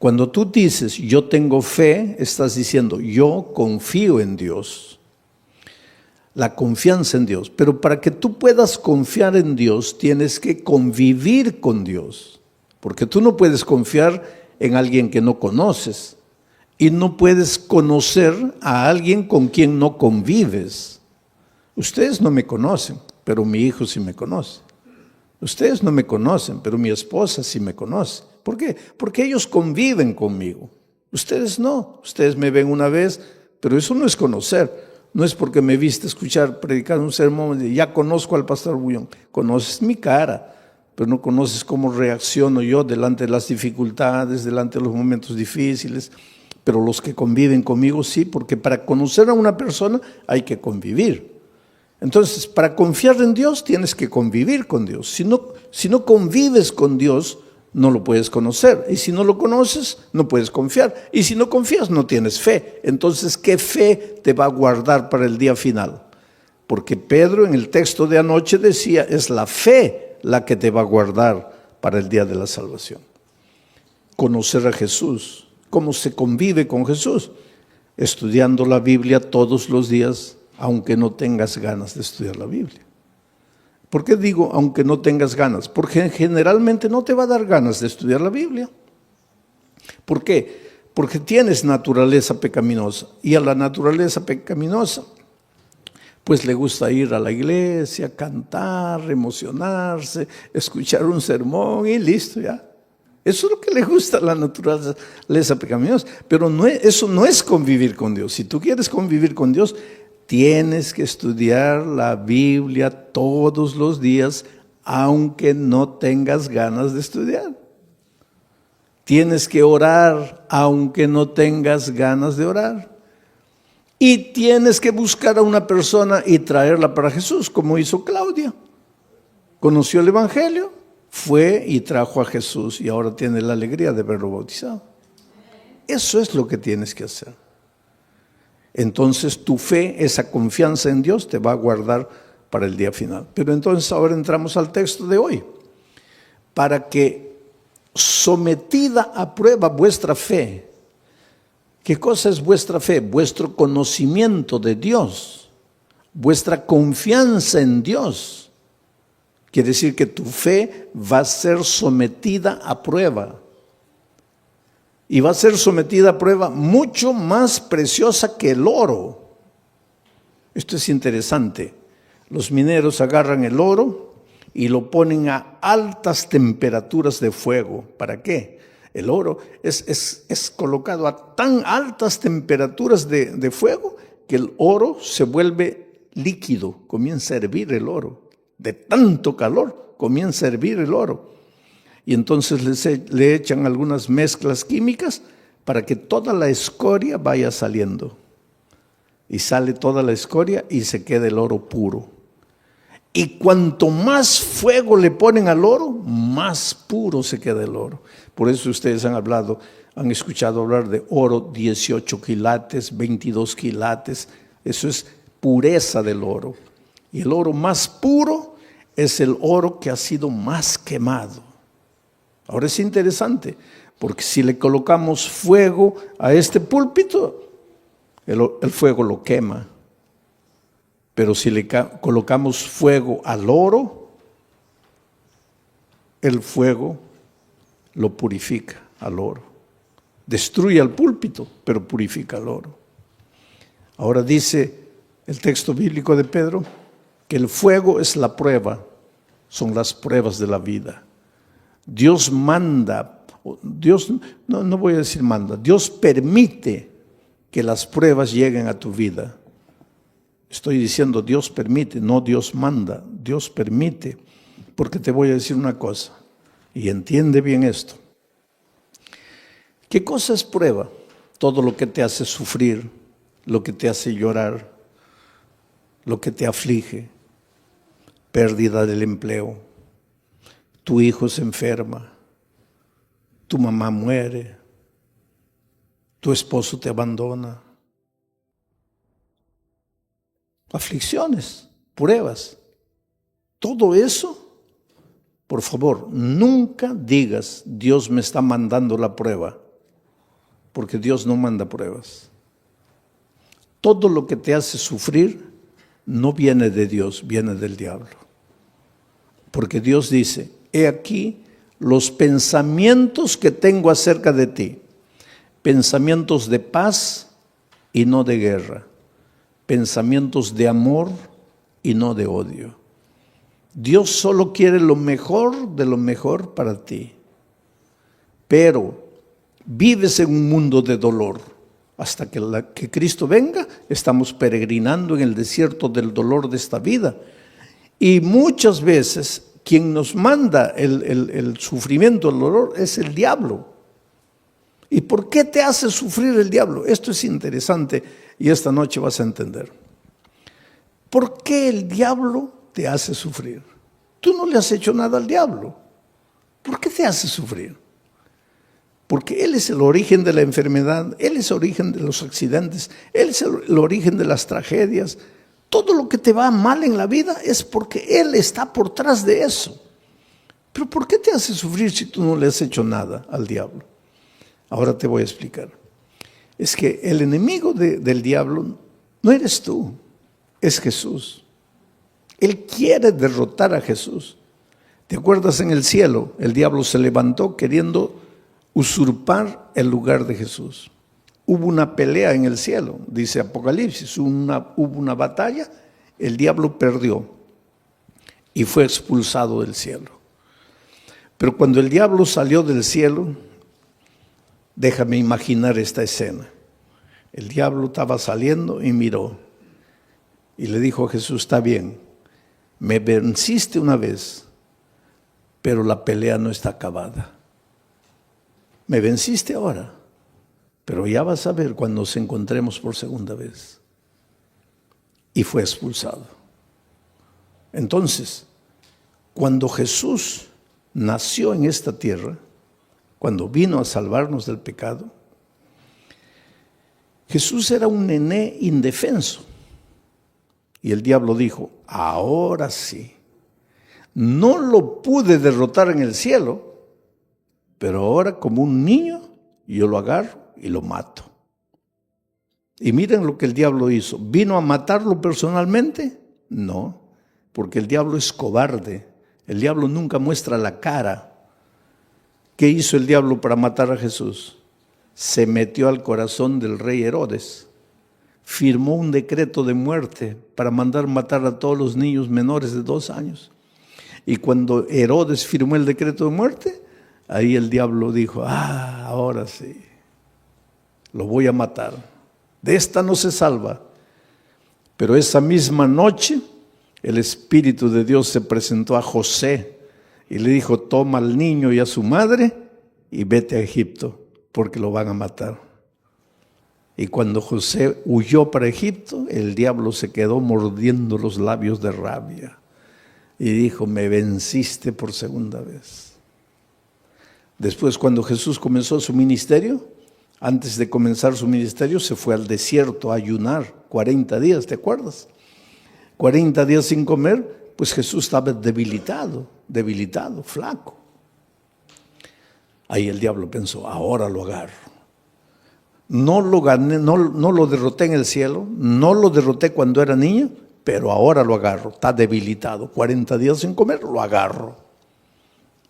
Cuando tú dices, yo tengo fe, estás diciendo, yo confío en Dios. La confianza en Dios. Pero para que tú puedas confiar en Dios, tienes que convivir con Dios. Porque tú no puedes confiar en alguien que no conoces. Y no puedes conocer a alguien con quien no convives. Ustedes no me conocen, pero mi hijo sí me conoce. Ustedes no me conocen, pero mi esposa sí me conoce. ¿Por qué? Porque ellos conviven conmigo. Ustedes no. Ustedes me ven una vez, pero eso no es conocer. No es porque me viste escuchar, predicar un sermón y ya conozco al pastor Bullón. Conoces mi cara, pero no conoces cómo reacciono yo delante de las dificultades, delante de los momentos difíciles. Pero los que conviven conmigo sí, porque para conocer a una persona hay que convivir. Entonces, para confiar en Dios tienes que convivir con Dios. Si no convives con Dios, no lo puedes conocer. Y si no lo conoces, no puedes confiar. Y si no confías, no tienes fe. Entonces, ¿qué fe te va a guardar para el día final? Porque Pedro en el texto de anoche decía, es la fe la que te va a guardar para el día de la salvación. Conocer a Jesús. ¿Cómo se convive con Jesús? Estudiando la Biblia todos los días, aunque no tengas ganas de estudiar la Biblia. ¿Por qué digo aunque no tengas ganas? Porque generalmente no te va a dar ganas de estudiar la Biblia. ¿Por qué? Porque tienes naturaleza pecaminosa. Y a la naturaleza pecaminosa, pues le gusta ir a la iglesia, cantar, emocionarse, escuchar un sermón y listo ya. Eso es lo que le gusta a la naturaleza pecaminosa. Pero eso no es convivir con Dios. Si tú quieres convivir con Dios, tienes que estudiar la Biblia todos los días, aunque no tengas ganas de estudiar. Tienes que orar, aunque no tengas ganas de orar. Y tienes que buscar a una persona y traerla para Jesús, como hizo Claudia. Conoció el Evangelio, fue y trajo a Jesús y ahora tiene la alegría de verlo bautizado. Eso es lo que tienes que hacer. Entonces tu fe, esa confianza en Dios te va a guardar para el día final. Pero entonces ahora entramos al texto de hoy. Para que sometida a prueba vuestra fe. ¿Qué cosa es vuestra fe? Vuestro conocimiento de Dios. Vuestra confianza en Dios. Quiere decir que tu fe va a ser sometida a prueba. Y va a ser sometida a prueba mucho más preciosa que el oro. Esto es interesante. Los mineros agarran el oro y lo ponen a altas temperaturas de fuego. ¿Para qué? El oro es colocado a tan altas temperaturas de fuego que el oro se vuelve líquido. Comienza a hervir el oro. De tanto calor comienza a hervir el oro. Y entonces le echan algunas mezclas químicas para que toda la escoria vaya saliendo. Y sale toda la escoria y se queda el oro puro. Y cuanto más fuego le ponen al oro, más puro se queda el oro. Por eso ustedes han escuchado hablar de oro 18 quilates, 22 quilates. Eso es pureza del oro. Y el oro más puro es el oro que ha sido más quemado. Ahora es interesante, porque si le colocamos fuego a este púlpito, el fuego lo quema. Pero si le colocamos fuego al oro, el fuego lo purifica al oro. Destruye al púlpito, pero purifica al oro. Ahora dice el texto bíblico de Pedro que el fuego es la prueba, son las pruebas de la vida. Dios manda, no voy a decir manda, Dios permite que las pruebas lleguen a tu vida. Estoy diciendo Dios permite, no Dios manda, Dios permite. Porque te voy a decir una cosa, y entiende bien esto. ¿Qué cosa es prueba? Todo lo que te hace sufrir, lo que te hace llorar, lo que te aflige, pérdida del empleo. Tu hijo se enferma, tu mamá muere, tu esposo te abandona. Aflicciones, pruebas. Todo eso, por favor, nunca digas, Dios me está mandando la prueba. porque Dios no manda pruebas. Todo lo que te hace sufrir no viene de Dios, viene del diablo. Porque Dios dice, he aquí los pensamientos que tengo acerca de ti, pensamientos de paz y no de guerra, pensamientos de amor y no de odio. Dios solo quiere lo mejor de lo mejor para ti. Pero vives en un mundo de dolor. Hasta que Cristo venga, estamos peregrinando en el desierto del dolor de esta vida. Y muchas veces quien nos manda el sufrimiento, el dolor, es el diablo. ¿Y por qué te hace sufrir el diablo? Esto es interesante y esta noche vas a entender. ¿Por qué el diablo te hace sufrir? Tú no le has hecho nada al diablo. ¿Por qué te hace sufrir? Porque Él es el origen de la enfermedad, Él es el origen de los accidentes, Él es el origen de las tragedias. Todo lo que te va mal en la vida es porque Él está por detrás de eso. Pero ¿por qué te hace sufrir si tú no le has hecho nada al diablo? Ahora te voy a explicar. Es que el enemigo del diablo no eres tú, es Jesús. Él quiere derrotar a Jesús. ¿Te acuerdas en el cielo? El diablo se levantó queriendo usurpar el lugar de Jesús. Hubo una pelea en el cielo, dice Apocalipsis, hubo una batalla, el diablo perdió y fue expulsado del cielo. Pero cuando el diablo salió del cielo, déjame imaginar esta escena. El diablo estaba saliendo y miró y le dijo a Jesús, está bien, me venciste una vez, pero la pelea no está acabada. Me venciste ahora, pero ya vas a ver cuando nos encontremos por segunda vez. Y fue expulsado. Entonces, cuando Jesús nació en esta tierra, cuando vino a salvarnos del pecado, Jesús era un nené indefenso. Y el diablo dijo, ahora sí, no lo pude derrotar en el cielo, pero ahora como un niño yo lo agarro y lo mato. Y miren lo que el diablo hizo. ¿Vino a matarlo personalmente? No, porque el diablo es cobarde. El diablo nunca muestra la cara. ¿Qué hizo el diablo para matar a Jesús? Se metió al corazón del rey Herodes. Firmó un decreto de muerte para mandar matar a todos los niños menores de 2 años. Y cuando Herodes firmó el decreto de muerte, ahí el diablo dijo, ahora sí, lo voy a matar. De esta no se salva. Pero esa misma noche, el Espíritu de Dios se presentó a José y le dijo, toma al niño y a su madre y vete a Egipto, porque lo van a matar. Y cuando José huyó para Egipto, el diablo se quedó mordiendo los labios de rabia y dijo, me venciste por segunda vez. Después, cuando Jesús comenzó su ministerio, antes de comenzar su ministerio, se fue al desierto a ayunar 40 días, ¿te acuerdas? 40 días sin comer, pues Jesús estaba debilitado, flaco. Ahí el diablo pensó, ahora lo agarro. No lo gané, no lo derroté en el cielo, no lo derroté cuando era niño, pero ahora lo agarro, está debilitado. 40 días sin comer, lo agarro.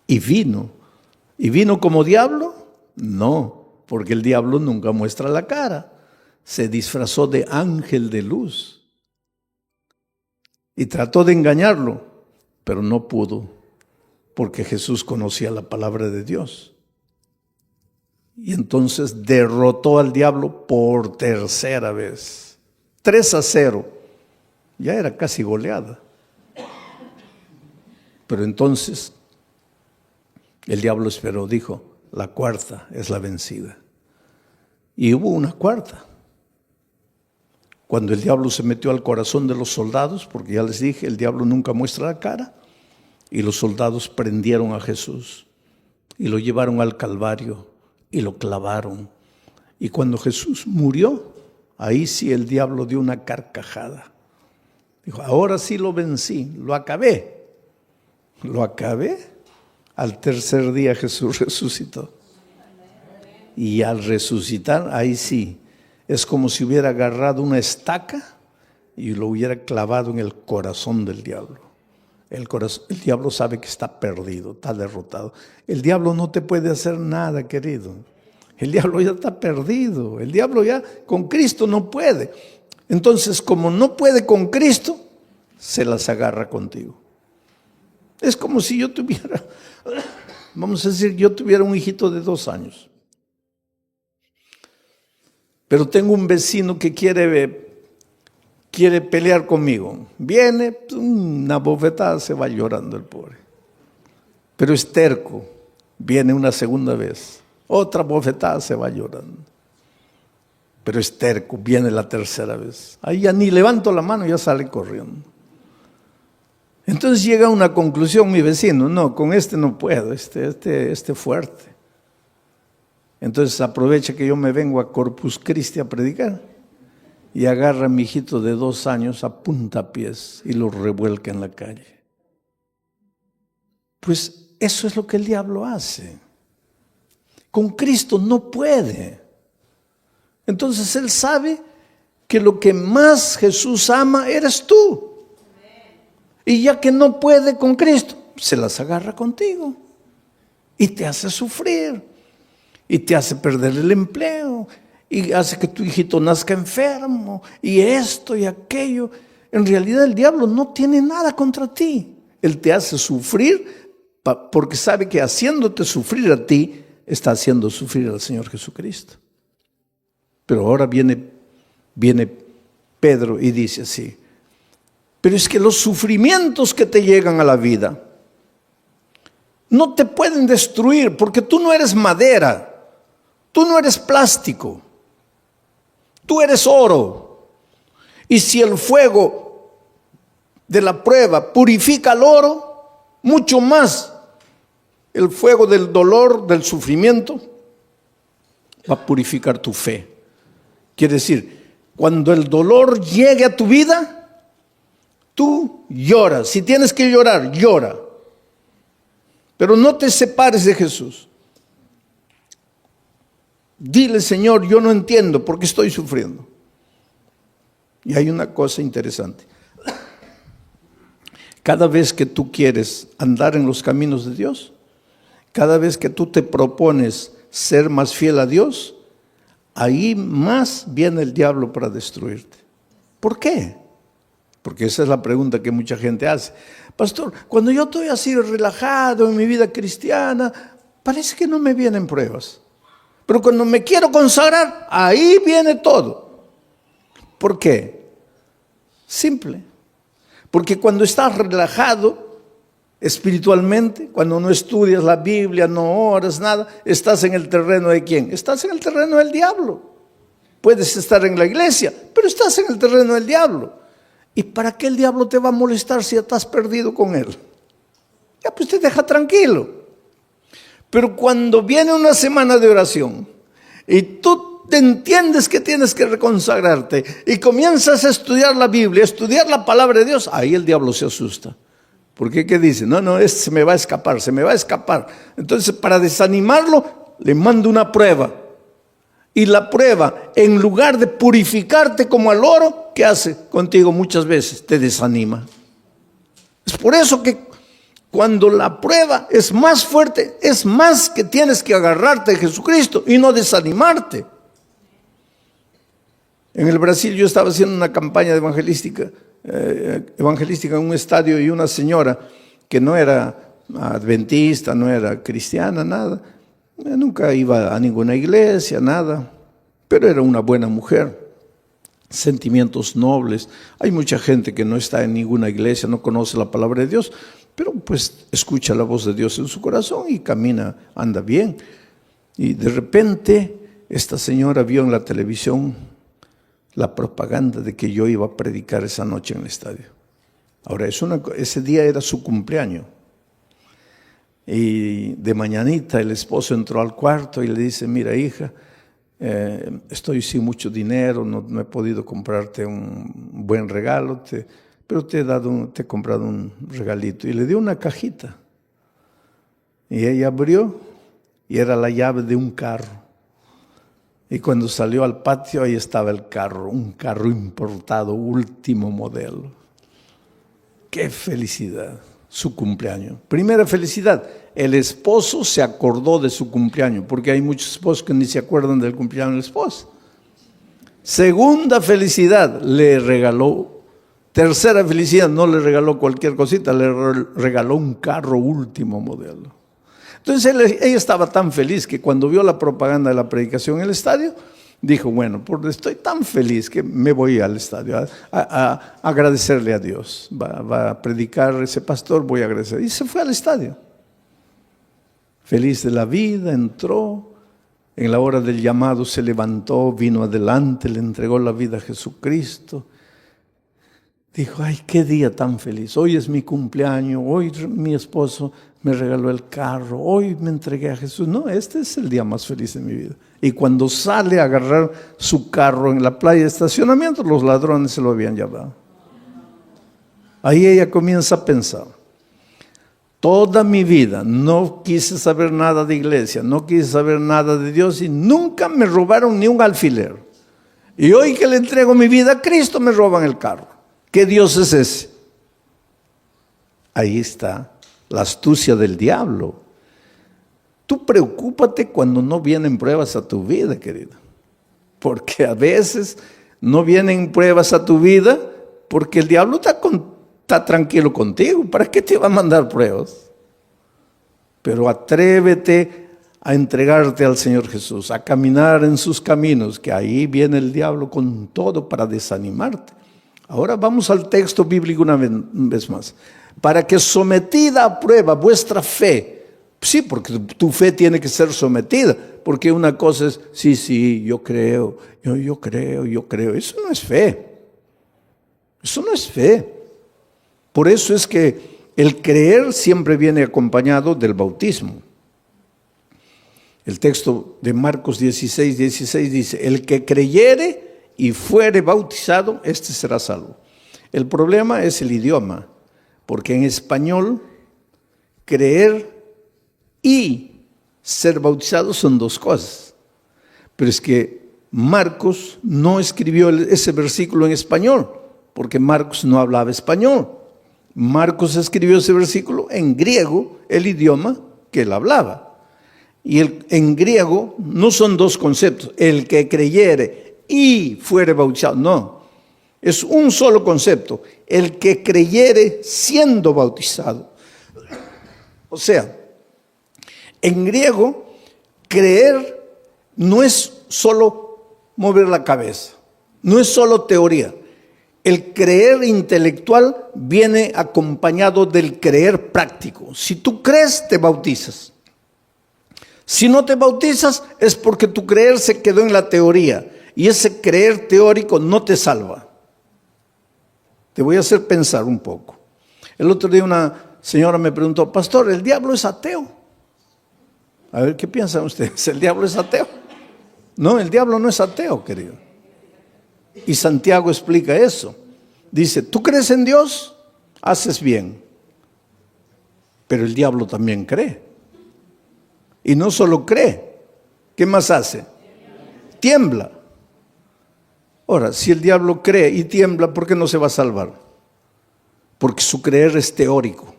Y vino. ¿Y vino como diablo? No, porque el diablo nunca muestra la cara. Se disfrazó de ángel de luz. Y trató de engañarlo, pero no pudo, porque Jesús conocía la palabra de Dios. Y entonces derrotó al diablo por tercera vez. 3-0. Ya era casi goleada. Pero entonces el diablo esperó, dijo, la cuarta es la vencida. Y hubo una cuarta. Cuando el diablo se metió al corazón de los soldados, porque ya les dije, el diablo nunca muestra la cara, y los soldados prendieron a Jesús y lo llevaron al Calvario y lo clavaron. Y cuando Jesús murió, ahí sí el diablo dio una carcajada. Dijo, ahora sí lo vencí, lo acabé. Lo acabé. Al tercer día Jesús resucitó. Y al resucitar, ahí sí, es como si hubiera agarrado una estaca y lo hubiera clavado en el corazón del diablo. El diablo sabe que está perdido, está derrotado. El diablo no te puede hacer nada, querido. El diablo ya está perdido. El diablo ya con Cristo no puede. Entonces, como no puede con Cristo, se las agarra contigo. Es como si yo tuviera, vamos a decir, yo tuviera un hijito de 2 años. Pero tengo un vecino que quiere pelear conmigo. Viene, una bofetada, se va llorando el pobre. Pero es terco. Viene una segunda vez. Otra bofetada, se va llorando. Pero es terco, viene la tercera vez. Ahí ya ni levanto la mano, ya sale corriendo. Entonces llega a una conclusión mi vecino: no, con este no puedo, este fuerte. Entonces aprovecha que yo me vengo a Corpus Christi a predicar y agarra a mi hijito de 2 años a puntapiés y lo revuelca en la calle. Pues eso es lo que el diablo hace. Con Cristo no puede. Entonces él sabe que lo que más Jesús ama eres tú. Y ya que no puede con Cristo, se las agarra contigo y te hace sufrir y te hace perder el empleo y hace que tu hijito nazca enfermo y esto y aquello. En realidad el diablo no tiene nada contra ti. Él te hace sufrir porque sabe que haciéndote sufrir a ti, está haciendo sufrir al Señor Jesucristo. Pero ahora viene Pedro y dice así: pero es que los sufrimientos que te llegan a la vida no te pueden destruir, porque tú no eres madera, tú no eres plástico, tú eres oro. Y si el fuego de la prueba purifica el oro, mucho más el fuego del dolor, del sufrimiento, va a purificar tu fe. Quiere decir, cuando el dolor llegue a tu vida, tú lloras. Si tienes que llorar, llora. Pero no te separes de Jesús. Dile: Señor, yo no entiendo por qué estoy sufriendo. Y hay una cosa interesante. Cada vez que tú quieres andar en los caminos de Dios, cada vez que tú te propones ser más fiel a Dios, ahí más viene el diablo para destruirte. ¿Por qué? Porque esa es la pregunta que mucha gente hace. Pastor, cuando yo estoy así relajado en mi vida cristiana, parece que no me vienen pruebas. Pero cuando me quiero consagrar, ahí viene todo. ¿Por qué? Simple. Porque cuando estás relajado espiritualmente, cuando no estudias la Biblia, no oras, nada, estás en el terreno de ¿quién? Estás en el terreno del diablo. Puedes estar en la iglesia, pero estás en el terreno del diablo. ¿Y para qué el diablo te va a molestar si ya estás perdido con él? Ya pues te deja tranquilo. Pero cuando viene una semana de oración y tú te entiendes que tienes que reconsagrarte y comienzas a estudiar la Biblia, a estudiar la palabra de Dios, ahí el diablo se asusta. Porque ¿qué dice? No, este se me va a escapar, se me va a escapar. Entonces, para desanimarlo, le mando una prueba. Y la prueba, en lugar de purificarte como al oro, ¿qué hace contigo muchas veces? Te desanima. Es por eso que cuando la prueba es más fuerte, es más que tienes que agarrarte de Jesucristo y no desanimarte. En el Brasil yo estaba haciendo una campaña evangelística en un estadio, y una señora que no era adventista, no era cristiana, nada, nunca iba a ninguna iglesia, nada, pero era una buena mujer, sentimientos nobles. Hay mucha gente que no está en ninguna iglesia, no conoce la palabra de Dios, pero pues escucha la voz de Dios en su corazón y camina, anda bien. Y de repente esta señora vio en la televisión la propaganda de que yo iba a predicar esa noche en el estadio. Ahora, ese día era su cumpleaños. Y de mañanita el esposo entró al cuarto y le dice: mira, hija, estoy sin mucho dinero, no he podido comprarte un buen regalo, pero te he comprado un regalito. Y le dio una cajita. Y ella abrió y era la llave de un carro. Y cuando salió al patio, ahí estaba el carro, un carro importado, último modelo. ¡Qué felicidad! Su cumpleaños. Primera felicidad, el esposo se acordó de su cumpleaños, porque hay muchos esposos que ni se acuerdan del cumpleaños de la esposa. Segunda felicidad, le regaló. Tercera felicidad, no le regaló cualquier cosita, le regaló un carro último modelo. Entonces ella estaba tan feliz que cuando vio la propaganda de la predicación en el estadio, dijo, bueno, estoy tan feliz que me voy al estadio a agradecerle a Dios. Va a predicar ese pastor, voy a agradecer. Y se fue al estadio. Feliz de la vida, entró. En la hora del llamado se levantó, vino adelante, le entregó la vida a Jesucristo. Dijo, ay, qué día tan feliz. Hoy es mi cumpleaños, hoy mi esposo me regaló el carro, hoy me entregué a Jesús. No, este es el día más feliz de mi vida. Y cuando sale a agarrar su carro en la playa de estacionamiento, los ladrones se lo habían llevado. Ahí ella comienza a pensar. Toda mi vida no quise saber nada de iglesia, no quise saber nada de Dios y nunca me robaron ni un alfiler. Y hoy que le entrego mi vida a Cristo me roban el carro. ¿Qué Dios es ese? Ahí está la astucia del diablo. Tú preocúpate cuando no vienen pruebas a tu vida, querido. Porque a veces no vienen pruebas a tu vida porque el diablo está tranquilo contigo. ¿Para qué te va a mandar pruebas? Pero atrévete a entregarte al Señor Jesús, a caminar en sus caminos, que ahí viene el diablo con todo para desanimarte. Ahora vamos al texto bíblico una vez más. Para que sometida a prueba vuestra fe, sí, porque tu fe tiene que ser sometida, porque una cosa es, sí, yo creo. Eso no es fe. Eso no es fe. Por eso es que el creer siempre viene acompañado del bautismo. El texto de Marcos 16 dice, el que creyere y fuere bautizado, este será salvo. El problema es el idioma, porque en español creer y ser bautizado son dos cosas. Pero es que Marcos no escribió ese versículo en español, porque Marcos no hablaba español. Marcos escribió ese versículo en griego, el idioma que él hablaba. Y en griego no son dos conceptos, el que creyere y fuere bautizado, no. Es un solo concepto, el que creyere siendo bautizado. O sea, en griego, creer no es solo mover la cabeza, no es solo teoría. El creer intelectual viene acompañado del creer práctico. Si tú crees, te bautizas. Si no te bautizas, es porque tu creer se quedó en la teoría. Y ese creer teórico no te salva. Te voy a hacer pensar un poco. El otro día una señora me preguntó, pastor, ¿el diablo es ateo? A ver, ¿qué piensan ustedes? ¿El diablo es ateo? No, el diablo no es ateo, querido. Y Santiago explica eso. Dice, ¿tú crees en Dios? Haces bien. Pero el diablo también cree. Y no solo cree. ¿Qué más hace? Tiembla. Ahora, si el diablo cree y tiembla, ¿por qué no se va a salvar? Porque su creer es teórico.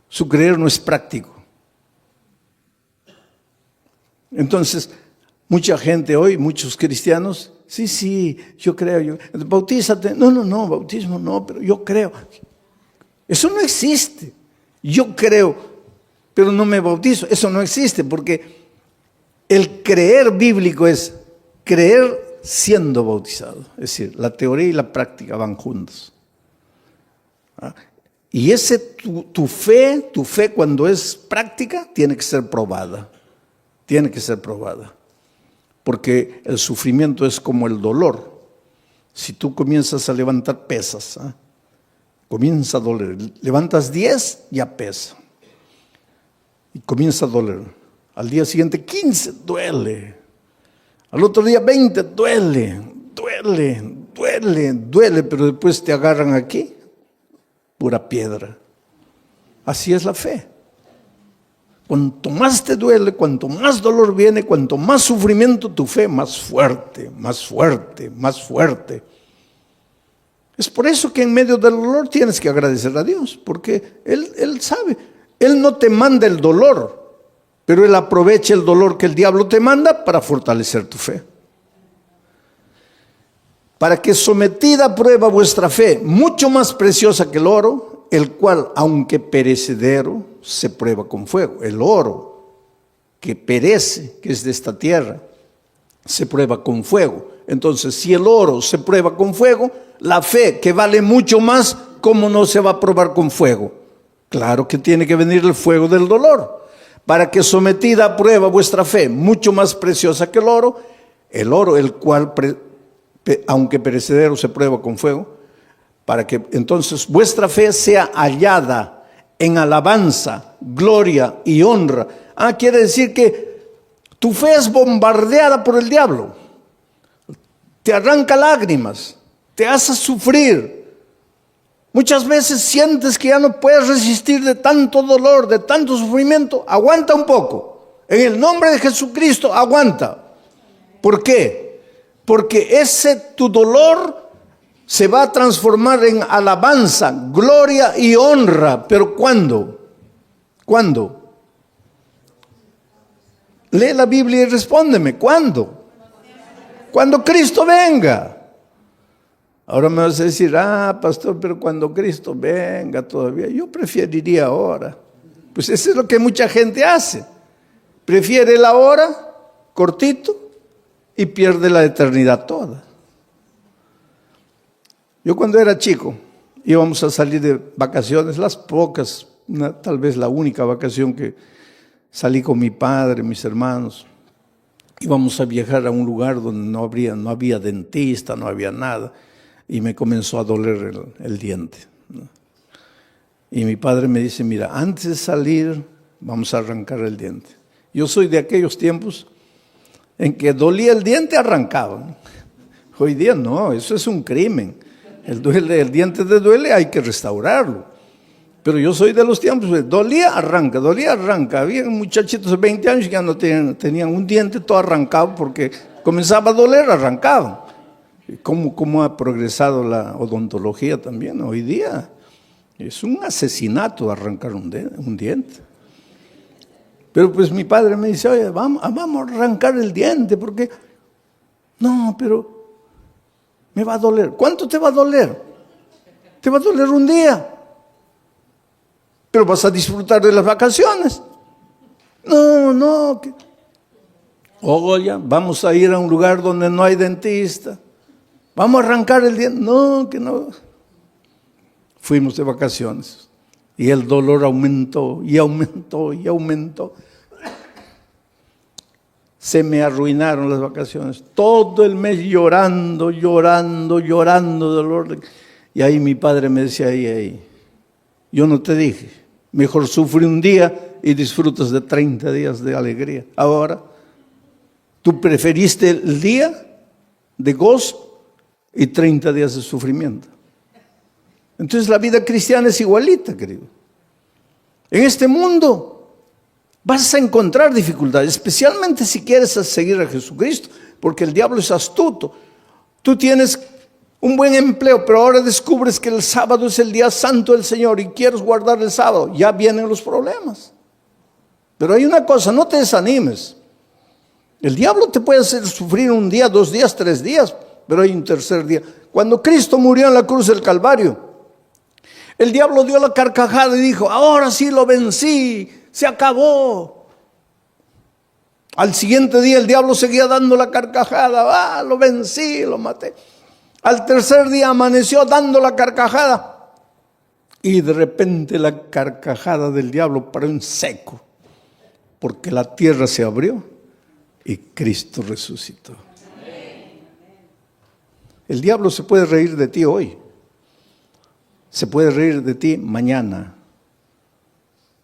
Su creer no es práctico. Entonces, mucha gente hoy, muchos cristianos, sí, yo creo, bautízate. No, bautismo no, pero yo creo. Eso no existe. Yo creo, pero no me bautizo. Eso no existe, porque el creer bíblico es creer siendo bautizado. Es decir, la teoría y la práctica van juntos. Y tu fe cuando es práctica, tiene que ser probada. Tiene que ser probada. Porque el sufrimiento es como el dolor. Si tú comienzas a levantar pesas, comienza a doler. Levantas 10, ya pesa. Y comienza a doler. Al día siguiente 15, duele. Al otro día 20, duele, pero después te agarran aquí, pura piedra. Así es la fe. Cuanto más te duele, cuanto más dolor viene, cuanto más sufrimiento, tu fe más fuerte, más fuerte, más fuerte. Es por eso que en medio del dolor tienes que agradecer a Dios, porque Él sabe. Él no te manda el dolor, pero Él aprovecha el dolor que el diablo te manda para fortalecer tu fe. Para que sometida a prueba vuestra fe, mucho más preciosa que el oro, el cual, aunque perecedero, se prueba con fuego. El oro que perece, que es de esta tierra, se prueba con fuego. Entonces, si el oro se prueba con fuego, la fe, que vale mucho más, ¿cómo no se va a probar con fuego? Claro que tiene que venir el fuego del dolor. Para que sometida a prueba vuestra fe, mucho más preciosa que el oro, el cual, aunque perecedero, se prueba con fuego, para que entonces vuestra fe sea hallada en alabanza, gloria y honra. Quiere decir que tu fe es bombardeada por el diablo. Te arranca lágrimas, te hace sufrir. Muchas veces sientes que ya no puedes resistir de tanto dolor, de tanto sufrimiento. Aguanta un poco. En el nombre de Jesucristo, aguanta. ¿Por qué? Porque tu dolor se va a transformar en alabanza, gloria y honra. ¿Pero cuándo? ¿Cuándo? Lee la Biblia y respóndeme. ¿Cuándo? Cuando Cristo venga. Ahora me vas a decir, pastor, pero cuando Cristo venga todavía, yo preferiría ahora. Pues eso es lo que mucha gente hace. Prefiere la hora, cortito, y pierde la eternidad toda. Yo cuando era chico, íbamos a salir de vacaciones, las pocas, tal vez la única vacación que salí con mi padre, mis hermanos. Íbamos a viajar a un lugar donde no había dentista, no había nada. Y me comenzó a doler el diente, ¿no? Y mi padre me dice, mira, antes de salir, vamos a arrancar el diente. Yo soy de aquellos tiempos en que dolía el diente, arrancaba. Hoy día no, eso es un crimen. El diente te duele, hay que restaurarlo. Pero yo soy de los tiempos, dolía, arranca. Había muchachitos de 20 años que ya no tenían un diente todo arrancado porque comenzaba a doler, arrancaban. ¿Cómo ha progresado la odontología también? Hoy día es un asesinato arrancar un diente. Pero pues mi padre me dice, oye, vamos a arrancar el diente porque... No, pero me va a doler. ¿Cuánto te va a doler? Te va a doler un día. Pero vas a disfrutar de las vacaciones. No. Oye, vamos a ir a un lugar donde no hay dentista. Vamos a arrancar el diente. No, que no. Fuimos de vacaciones y el dolor aumentó y aumentó y aumentó. Se me arruinaron las vacaciones. Todo el mes llorando dolor. Y ahí mi padre me decía, ahí, yo no te dije, mejor sufre un día y disfrutas de 30 días de alegría. Ahora, tú preferiste el día de gozo y 30 días de sufrimiento. Entonces la vida cristiana es igualita, querido. En este mundo vas a encontrar dificultades, especialmente si quieres seguir a Jesucristo, porque el diablo es astuto. Tú tienes un buen empleo, pero ahora descubres que el sábado es el día santo del Señor y quieres guardar el sábado. Ya vienen los problemas. Pero hay una cosa, no te desanimes. El diablo te puede hacer sufrir un día, 2 días, 3 días, pero hay un tercer día. Cuando Cristo murió en la cruz del Calvario, el diablo dio la carcajada y dijo, ahora sí lo vencí, se acabó. Al siguiente día el diablo seguía dando la carcajada, lo vencí, lo maté. Al tercer día amaneció dando la carcajada y de repente la carcajada del diablo paró en seco, porque la tierra se abrió y Cristo resucitó. El diablo se puede reír de ti hoy, se puede reír de ti mañana,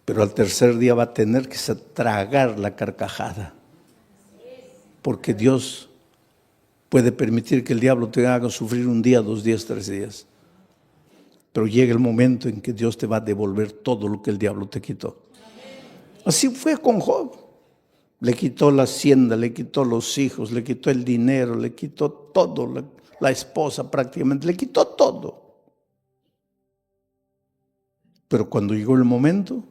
pero al tercer día va a tener que tragar la carcajada, porque Dios puede permitir que el diablo te haga sufrir un día, 2 días, 3 días, pero llega el momento en que Dios te va a devolver todo lo que el diablo te quitó. Así fue con Job. Le quitó la hacienda, le quitó los hijos, le quitó el dinero, le quitó todo, la esposa prácticamente, le quitó todo. Pero cuando llegó el momento,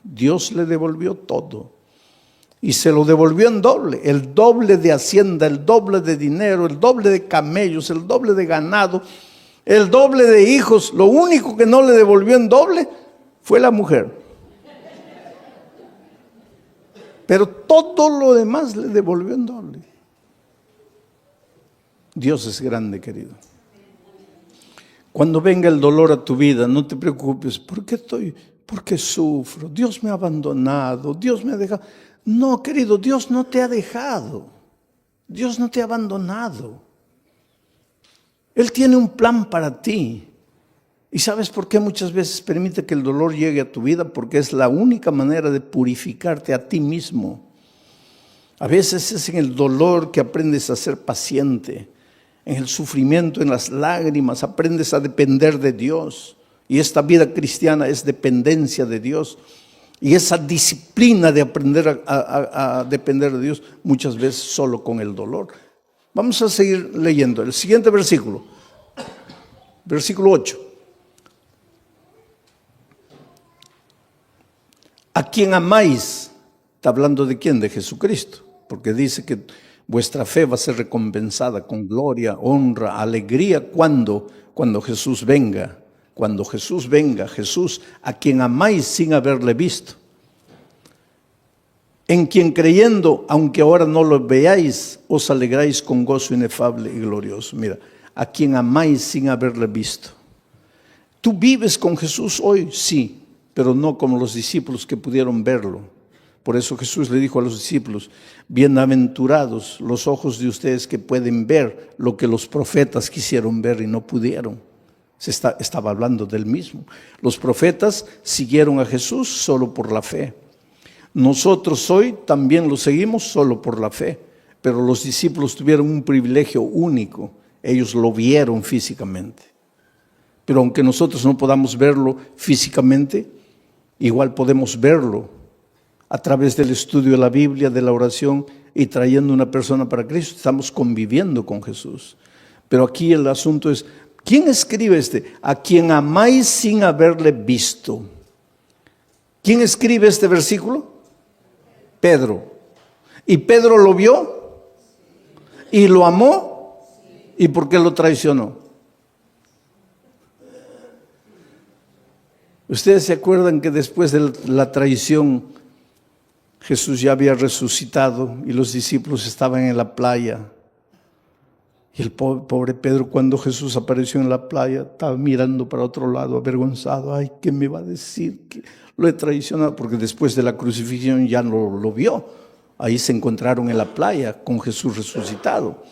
Dios le devolvió todo. Y se lo devolvió en doble, el doble de hacienda, el doble de dinero, el doble de camellos, el doble de ganado, el doble de hijos. Lo único que no le devolvió en doble fue la mujer. Pero todo lo demás le devolvió en doble. Dios es grande, querido. Cuando venga el dolor a tu vida, no te preocupes. ¿Por qué sufro? Dios me ha abandonado, Dios me ha dejado. No, querido, Dios no te ha dejado. Dios no te ha abandonado. Él tiene un plan para ti. ¿Y sabes por qué muchas veces permite que el dolor llegue a tu vida? Porque es la única manera de purificarte a ti mismo. A veces es en el dolor que aprendes a ser paciente. En el sufrimiento, en las lágrimas, aprendes a depender de Dios. Y esta vida cristiana es dependencia de Dios. Y esa disciplina de aprender a depender de Dios, muchas veces solo con el dolor. Vamos a seguir leyendo. El siguiente versículo. Versículo 8. A quien amáis, está hablando de quién, de Jesucristo, porque dice que vuestra fe va a ser recompensada con gloria, honra, alegría, cuando Jesús venga. Cuando Jesús venga, Jesús, a quien amáis sin haberle visto. En quien creyendo, aunque ahora no lo veáis, os alegráis con gozo inefable y glorioso. Mira, a quien amáis sin haberle visto. ¿Tú vives con Jesús hoy? Sí, pero no como los discípulos que pudieron verlo. Por eso Jesús le dijo a los discípulos, bienaventurados los ojos de ustedes que pueden ver lo que los profetas quisieron ver y no pudieron. Estaba hablando del mismo. Los profetas siguieron a Jesús solo por la fe. Nosotros hoy también lo seguimos solo por la fe. Pero los discípulos tuvieron un privilegio único. Ellos lo vieron físicamente. Pero aunque nosotros no podamos verlo físicamente, igual podemos verlo a través del estudio de la Biblia, de la oración y trayendo una persona para Cristo. Estamos conviviendo con Jesús. Pero aquí el asunto es, ¿quién escribe a quien amáis sin haberle visto? ¿Quién escribe este versículo? Pedro. ¿Y Pedro lo vio? ¿Y lo amó? ¿Y por qué lo traicionó? Ustedes se acuerdan que después de la traición Jesús ya había resucitado y los discípulos estaban en la playa. Y el pobre Pedro, cuando Jesús apareció en la playa, estaba mirando para otro lado, avergonzado. Ay, ¿qué me va a decir? Que lo he traicionado, porque después de la crucifixión ya no lo vio. Ahí se encontraron en la playa con Jesús resucitado.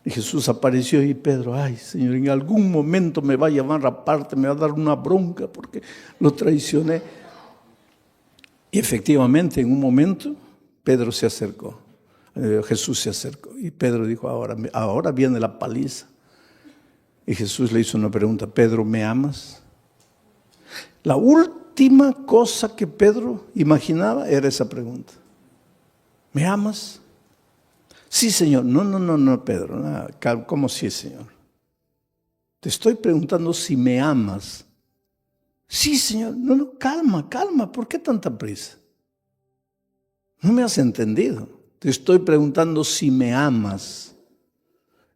Y Jesús apareció y Pedro, ay Señor, en algún momento me va a llamar aparte, me va a dar una bronca porque lo traicioné. Y efectivamente, en un momento, Pedro se acercó. Jesús se acercó y Pedro dijo, ahora viene la paliza. Y Jesús le hizo una pregunta, Pedro, ¿me amas? La última cosa que Pedro imaginaba era esa pregunta. ¿Me amas? Sí, Señor. No, Pedro. No, ¿cómo sí, Señor? Te estoy preguntando si me amas. Sí, Señor. No, calma. ¿Por qué tanta prisa? No me has entendido. Te estoy preguntando si me amas.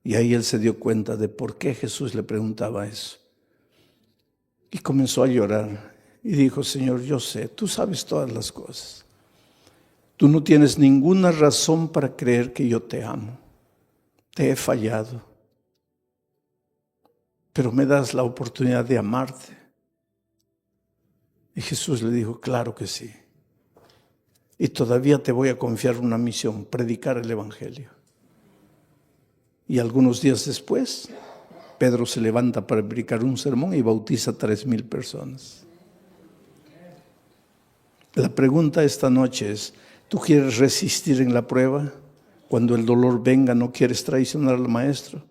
Y ahí él se dio cuenta de por qué Jesús le preguntaba eso. Y comenzó a llorar. Y dijo, Señor, yo sé, tú sabes todas las cosas. Tú no tienes ninguna razón para creer que yo te amo. Te he fallado. Pero me das la oportunidad de amarte. Y Jesús le dijo, claro que sí. Y todavía te voy a confiar una misión, predicar el Evangelio. Y algunos días después, Pedro se levanta para predicar un sermón y bautiza a 3,000 personas. La pregunta esta noche es, ¿tú quieres resistir en la prueba? Cuando el dolor venga, ¿no quieres traicionar al maestro?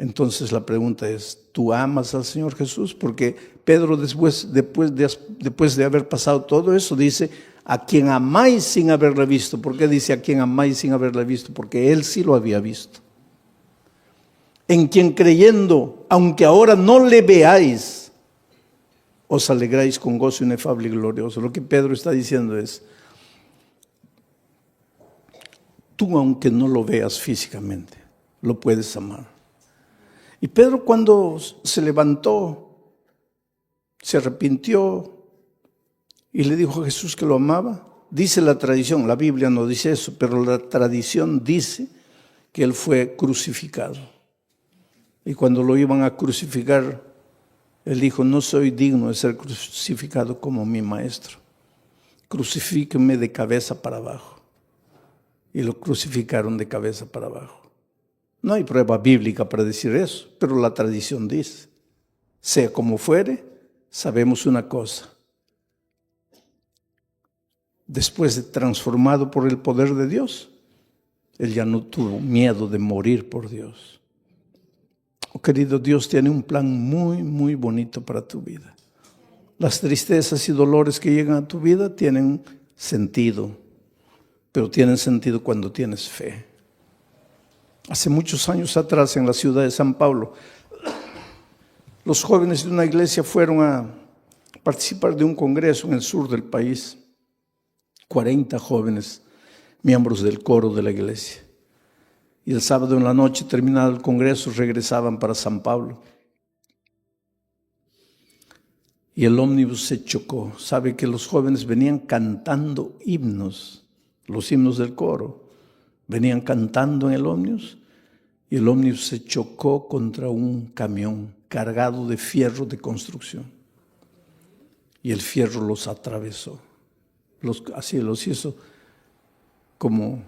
Entonces la pregunta es, ¿tú amas al Señor Jesús? Porque Pedro después de haber pasado todo eso dice, a quien amáis sin haberla visto. ¿Por qué dice a quien amáis sin haberla visto? Porque él sí lo había visto. En quien creyendo, aunque ahora no le veáis, os alegráis con gozo inefable y glorioso. Lo que Pedro está diciendo es, tú aunque no lo veas físicamente, lo puedes amar. Y Pedro cuando se levantó, se arrepintió y le dijo a Jesús que lo amaba, dice la tradición, la Biblia no dice eso, pero la tradición dice que él fue crucificado. Y cuando lo iban a crucificar, él dijo, no soy digno de ser crucificado como mi maestro. Crucifíqueme de cabeza para abajo. Y lo crucificaron de cabeza para abajo. No hay prueba bíblica para decir eso, pero la tradición dice, sea como fuere, sabemos una cosa. Después de transformado por el poder de Dios, él ya no tuvo miedo de morir por Dios. Oh, querido, Dios tiene un plan muy, muy bonito para tu vida. Las tristezas y dolores que llegan a tu vida tienen sentido, pero tienen sentido cuando tienes fe. Hace muchos años atrás, en la ciudad de San Pablo, los jóvenes de una iglesia fueron a participar de un congreso en el sur del país. 40 jóvenes, miembros del coro de la iglesia. Y el sábado en la noche, terminado el congreso, regresaban para San Pablo. Y el ómnibus se chocó. Sabe que los jóvenes venían cantando himnos, los himnos del coro. Venían cantando en el ómnibus y el ómnibus se chocó contra un camión cargado de fierro de construcción. Y el fierro los atravesó. Así los hizo como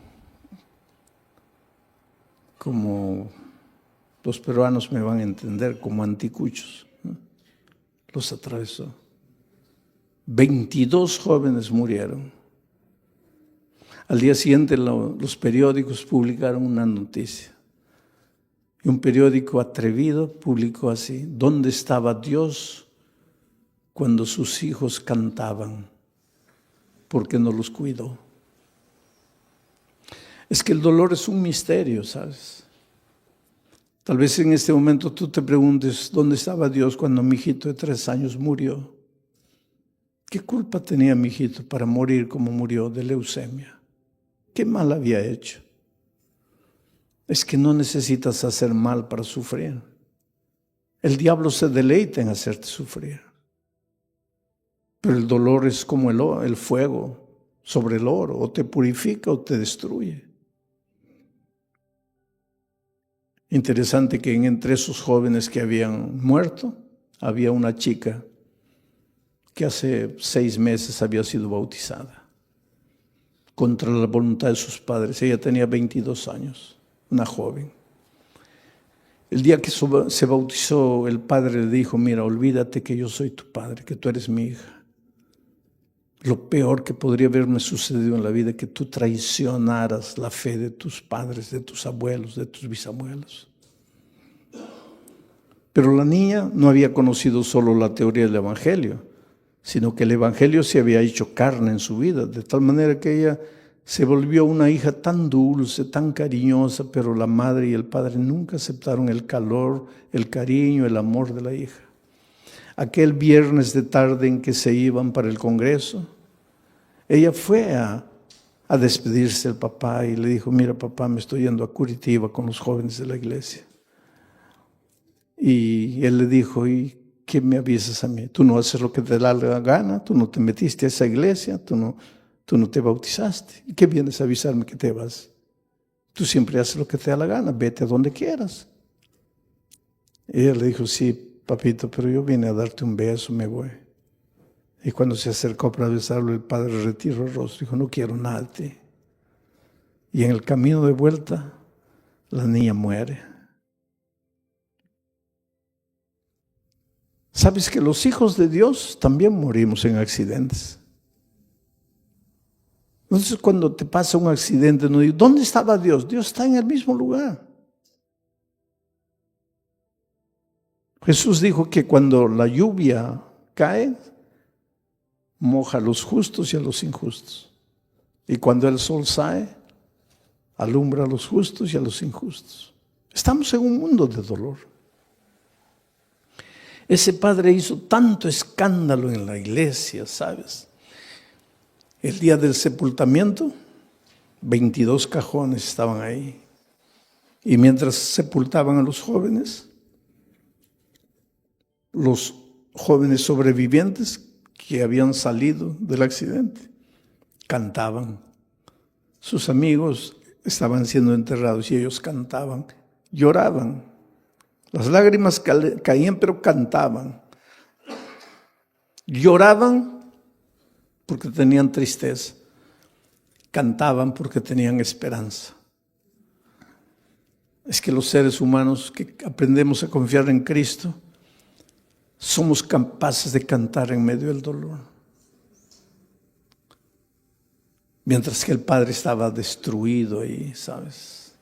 los peruanos me van a entender, como anticuchos, ¿no? Los atravesó. 22 jóvenes murieron. Al día siguiente los periódicos publicaron una noticia. Y un periódico atrevido publicó así: ¿dónde estaba Dios cuando sus hijos cantaban? ¿Por qué no los cuidó? Es que el dolor es un misterio, ¿sabes? Tal vez en este momento tú te preguntes, ¿dónde estaba Dios cuando mi hijito de 3 años murió? ¿Qué culpa tenía mi hijito para morir como murió de leucemia? ¿Qué mal había hecho? Es que no necesitas hacer mal para sufrir. El diablo se deleita en hacerte sufrir. Pero el dolor es como el fuego sobre el oro, o te purifica o te destruye. Interesante que entre esos jóvenes que habían muerto, había una chica que hace 6 meses había sido bautizada, contra la voluntad de sus padres. Ella tenía 22 años, una joven. El día que se bautizó, el padre le dijo, mira, olvídate que yo soy tu padre, que tú eres mi hija. Lo peor que podría haberme sucedido en la vida es que tú traicionaras la fe de tus padres, de tus abuelos, de tus bisabuelos. Pero la niña no había conocido solo la teoría del Evangelio, sino que el Evangelio se había hecho carne en su vida, de tal manera que ella se volvió una hija tan dulce, tan cariñosa, pero la madre y el padre nunca aceptaron el calor, el cariño, el amor de la hija. Aquel viernes de tarde en que se iban para el congreso, ella fue a despedirse del papá y le dijo, mira papá, me estoy yendo a Curitiba con los jóvenes de la iglesia. Y él le dijo, ¿y qué me avisas a mí? Tú no haces lo que te da la gana, tú no te metiste a esa iglesia, tú no te bautizaste. ¿Y qué vienes a avisarme que te vas? Tú siempre haces lo que te da la gana, vete a donde quieras. Y él le dijo, sí, papito, pero yo vine a darte un beso, me voy. Y cuando se acercó para besarlo, el padre retiró el rostro y dijo, no quiero nada de ti. Y en el camino de vuelta, la niña muere. ¿Sabes que los hijos de Dios también morimos en accidentes? Entonces cuando te pasa un accidente, no digo, ¿dónde estaba Dios? Dios está en el mismo lugar. Jesús dijo que cuando la lluvia cae, moja a los justos y a los injustos. Y cuando el sol sale, alumbra a los justos y a los injustos. Estamos en un mundo de dolor. Ese padre hizo tanto escándalo en la iglesia, ¿sabes? El día del sepultamiento, 22 cajones estaban ahí. Y mientras sepultaban a los jóvenes sobrevivientes que habían salido del accidente, cantaban. Sus amigos estaban siendo enterrados y ellos cantaban, lloraban. Las lágrimas caían, pero cantaban. Lloraban porque tenían tristeza. Cantaban porque tenían esperanza. Es que los seres humanos que aprendemos a confiar en Cristo, somos capaces de cantar en medio del dolor. Mientras que el padre estaba destruido ahí, ¿sabes?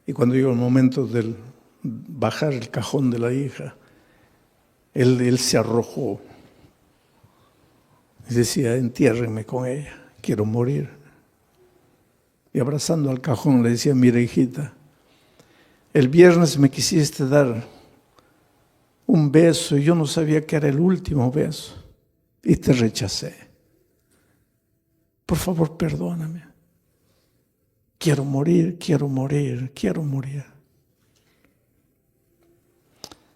Y cuando llegó el momento del bajar el cajón de la hija, él se arrojó y decía, entiérrenme con ella, quiero morir. Y abrazando al cajón le decía, mira hijita, el viernes me quisiste dar un beso y yo no sabía que era el último beso y te rechacé. Por favor, perdóname. Quiero morir, quiero morir, quiero morir.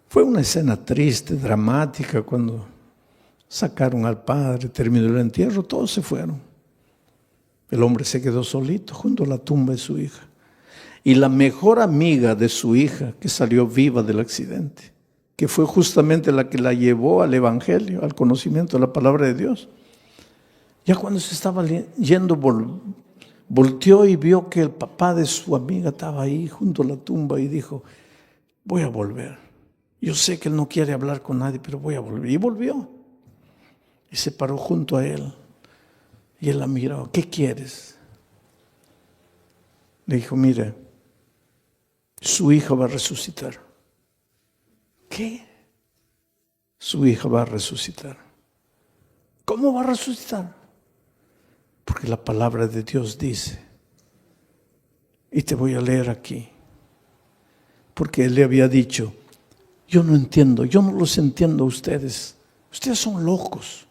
Fue una escena triste, dramática, cuando sacaron al padre, terminó el entierro, todos se fueron. El hombre se quedó solito junto a la tumba de su hija. Y la mejor amiga de su hija, que salió viva del accidente, que fue justamente la que la llevó al evangelio, al conocimiento de la palabra de Dios. Ya cuando se estaba yendo, volteó y vio que el papá de su amiga estaba ahí junto a la tumba y dijo, voy a volver. Yo sé que él no quiere hablar con nadie, pero voy a volver. Y volvió. Y se paró junto a él. Y él la miró, ¿qué quieres? Le dijo, mire, su hija va a resucitar. ¿Qué? Su hija va a resucitar. ¿Cómo va a resucitar? Porque la palabra de Dios dice, y te voy a leer aquí, porque él le había dicho, yo no entiendo, yo no los entiendo a ustedes, ustedes son locos.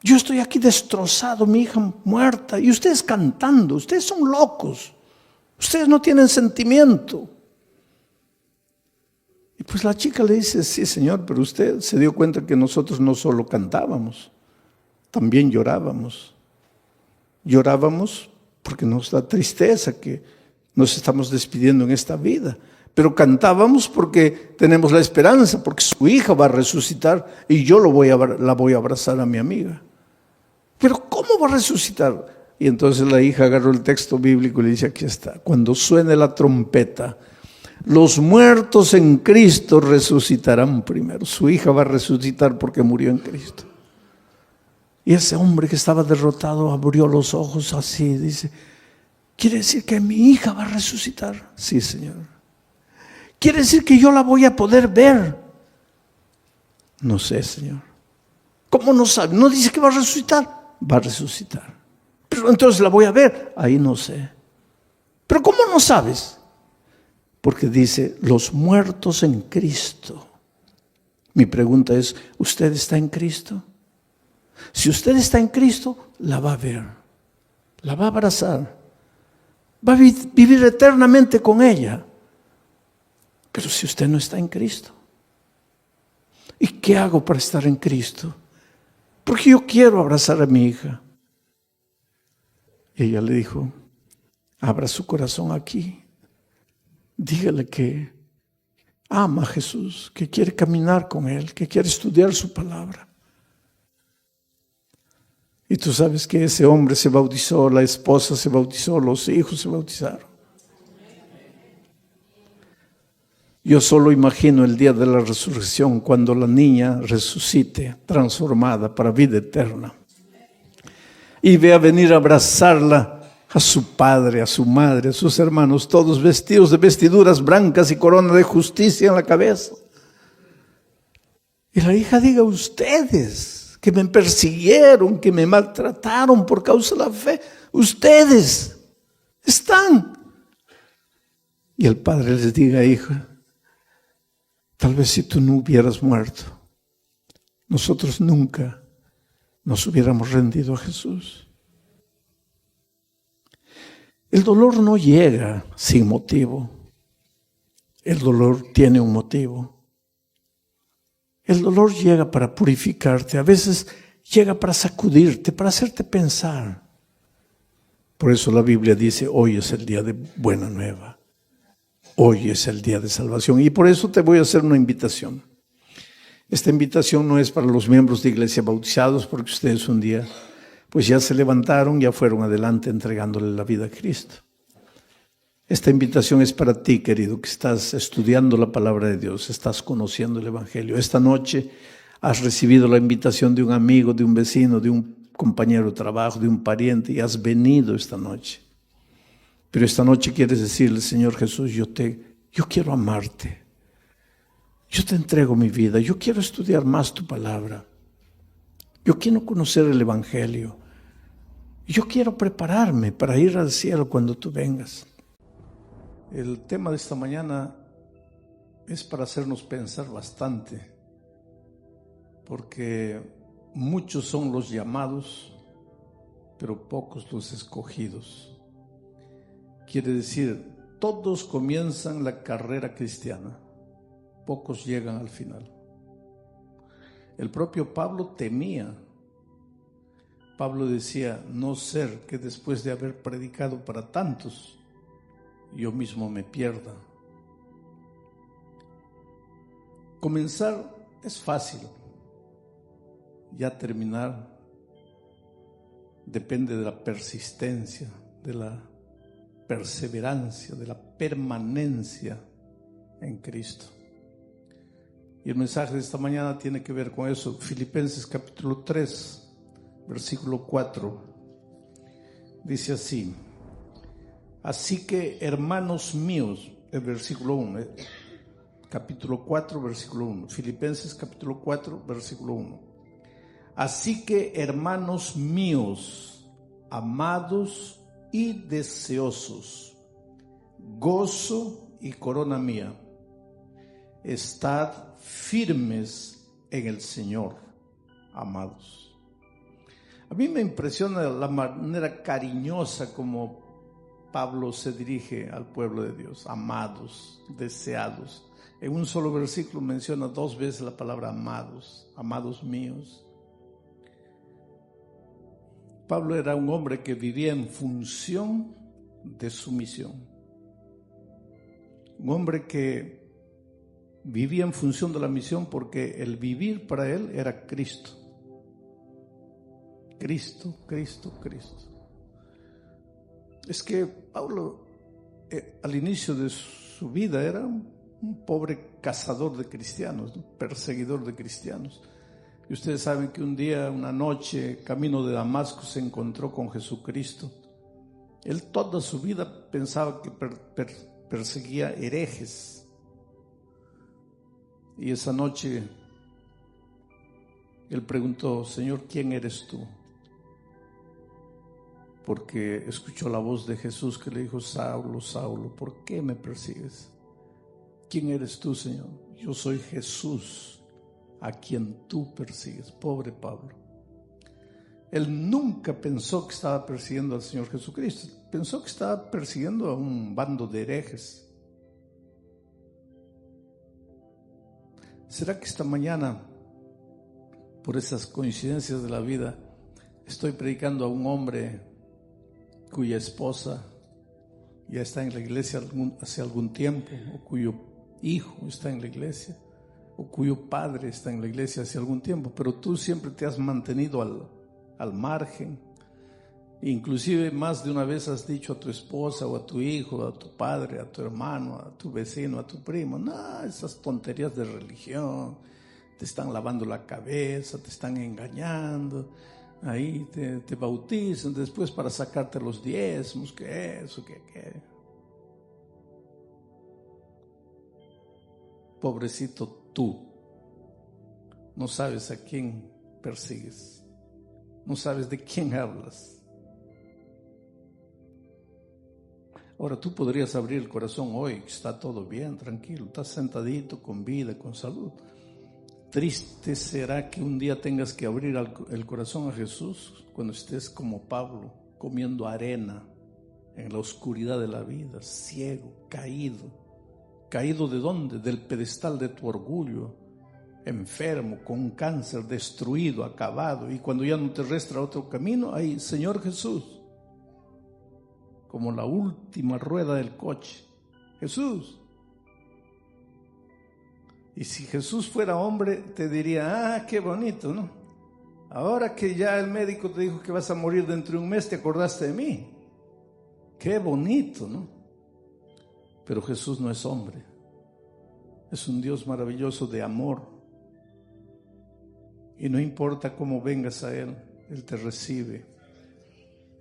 Yo estoy aquí destrozado, mi hija muerta, y ustedes cantando, ustedes son locos, ustedes no tienen sentimiento. Y pues la chica le dice, sí señor, pero usted se dio cuenta que nosotros no solo cantábamos, también llorábamos. Llorábamos porque nos da tristeza que nos estamos despidiendo en esta vida. Pero cantábamos porque tenemos la esperanza, porque su hija va a resucitar y yo la voy a abrazar a mi amiga. Pero ¿cómo va a resucitar? Y entonces la hija agarró el texto bíblico y le dice, aquí está, cuando suene la trompeta, los muertos en Cristo resucitarán primero. Su hija va a resucitar porque murió en Cristo. Y ese hombre que estaba derrotado abrió los ojos así, dice, ¿quiere decir que mi hija va a resucitar? Sí, Señor. ¿Quiere decir que yo la voy a poder ver? No sé, Señor. ¿Cómo no sabe? ¿No dice que va a resucitar? Va a resucitar. Pero entonces la voy a ver. Ahí no sé. ¿Pero cómo no sabes? Porque dice, los muertos en Cristo. Mi pregunta es, ¿usted está en Cristo? Si usted está en Cristo, la va a ver, la va a abrazar, va a vivir eternamente con ella. Pero si usted no está en Cristo, ¿y qué hago para estar en Cristo? Porque yo quiero abrazar a mi hija. Y ella le dijo, abra su corazón aquí, dígale que ama a Jesús, que quiere caminar con Él, que quiere estudiar su palabra. Y tú sabes que ese hombre se bautizó, la esposa se bautizó, los hijos se bautizaron. Yo solo imagino el día de la resurrección, cuando la niña resucite, transformada para vida eterna. Y vea venir a abrazarla a su padre, a su madre, a sus hermanos, todos vestidos de vestiduras blancas y corona de justicia en la cabeza. Y la hija diga, ustedes que me persiguieron, que me maltrataron por causa de la fe, ustedes están. Y el padre les diga, hija, tal vez si tú no hubieras muerto, nosotros nunca nos hubiéramos rendido a Jesús. El dolor no llega sin motivo. El dolor tiene un motivo. El dolor llega para purificarte, a veces llega para sacudirte, para hacerte pensar. Por eso la Biblia dice, hoy es el día de buena nueva. Hoy es el día de salvación. Y por eso te voy a hacer una invitación. Esta invitación no es para los miembros de iglesia bautizados, porque ustedes un día pues ya se levantaron, ya fueron adelante entregándole la vida a Cristo. Esta invitación es para ti, querido, que estás estudiando la palabra de Dios, estás conociendo el Evangelio. Esta noche has recibido la invitación de un amigo, de un vecino, de un compañero de trabajo, de un pariente, y has venido esta noche. Pero esta noche quieres decirle, Señor Jesús, yo quiero amarte. Yo te entrego mi vida, yo quiero estudiar más tu palabra. Yo quiero conocer el Evangelio. Yo quiero prepararme para ir al cielo cuando tú vengas. El tema de esta mañana es para hacernos pensar bastante, porque muchos son los llamados, pero pocos los escogidos. Quiere decir, todos comienzan la carrera cristiana, pocos llegan al final. El propio Pablo temía. Pablo decía, no ser que después de haber predicado para tantos, yo mismo me pierda. Comenzar es fácil, ya terminar depende de la persistencia, de la perseverancia, de la permanencia en Cristo. Y el mensaje de esta mañana tiene que ver con eso. Filipenses capítulo 3, versículo 4, dice así. Así que, hermanos míos, el versículo 1, capítulo 4, versículo 1, Filipenses capítulo 4, versículo 1. Así que, hermanos míos, amados y deseosos, gozo y corona mía, estad firmes en el Señor, amados. A mí me impresiona la manera cariñosa como Pablo se dirige al pueblo de Dios, amados, deseados. En un solo versículo menciona 2 veces la palabra amados, amados míos. Pablo era un hombre que vivía en función de su misión. Un hombre que vivía en función de la misión porque el vivir para él era Cristo. Cristo, Cristo, Cristo. Es que Pablo al inicio de su vida era un pobre cazador de cristianos, un perseguidor de cristianos. Y ustedes saben que un día, una noche, camino de Damasco, se encontró con Jesucristo. Él toda su vida pensaba que perseguía herejes. Y esa noche él preguntó, Señor, ¿quién eres tú? Porque escuchó la voz de Jesús que le dijo, Saulo, Saulo, ¿por qué me persigues? ¿Quién eres tú, Señor? Yo soy Jesús, a quien tú persigues. Pobre Pablo. Él nunca pensó que estaba persiguiendo al Señor Jesucristo. Pensó que estaba persiguiendo a un bando de herejes. ¿Será que esta mañana, por esas coincidencias de la vida, estoy predicando a un hombre cuya esposa ya está en la iglesia hace algún tiempo, o cuyo hijo está en la iglesia, o cuyo padre está en la iglesia hace algún tiempo, pero tú siempre te has mantenido al margen? Inclusive más de una vez has dicho a tu esposa o a tu hijo, a tu padre, a tu hermano, a tu vecino, a tu primo, no, esas tonterías de religión, te están lavando la cabeza, te están engañando. Ahí te bautizan después para sacarte los diezmos, que eso, que. Pobrecito tú, no sabes a quién persigues, no sabes de quién hablas. Ahora tú podrías abrir el corazón hoy, está todo bien, tranquilo, estás sentadito, con vida, con salud. Triste será que un día tengas que abrir el corazón a Jesús cuando estés como Pablo, comiendo arena en la oscuridad de la vida, ciego, caído. ¿Caído de dónde? Del pedestal de tu orgullo, enfermo, con cáncer, destruido, acabado. Y cuando ya no te resta otro camino, ahí, Señor Jesús, como la última rueda del coche. Jesús. Y si Jesús fuera hombre, te diría, qué bonito, ¿no? Ahora que ya el médico te dijo que vas a morir dentro de un mes, te acordaste de mí. Qué bonito, ¿no? Pero Jesús no es hombre. Es un Dios maravilloso de amor. Y no importa cómo vengas a Él, Él te recibe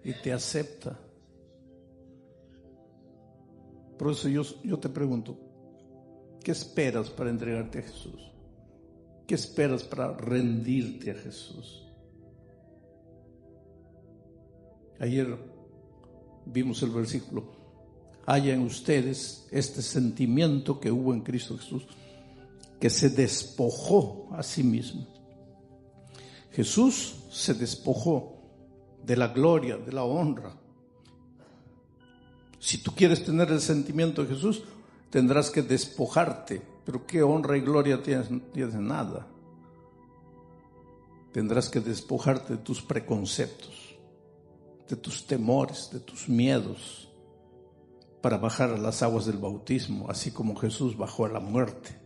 y te acepta. Por eso yo te pregunto, ¿qué esperas para entregarte a Jesús? ¿Qué esperas para rendirte a Jesús? Ayer vimos el versículo: haya en ustedes este sentimiento que hubo en Cristo Jesús, que se despojó a sí mismo. Jesús se despojó de la gloria, de la honra. Si tú quieres tener el sentimiento de Jesús, tendrás que despojarte. Pero ¿qué honra y gloria tienes? No tienes nada. Tendrás que despojarte de tus preconceptos, de tus temores, de tus miedos, para bajar a las aguas del bautismo, así como Jesús bajó a la muerte.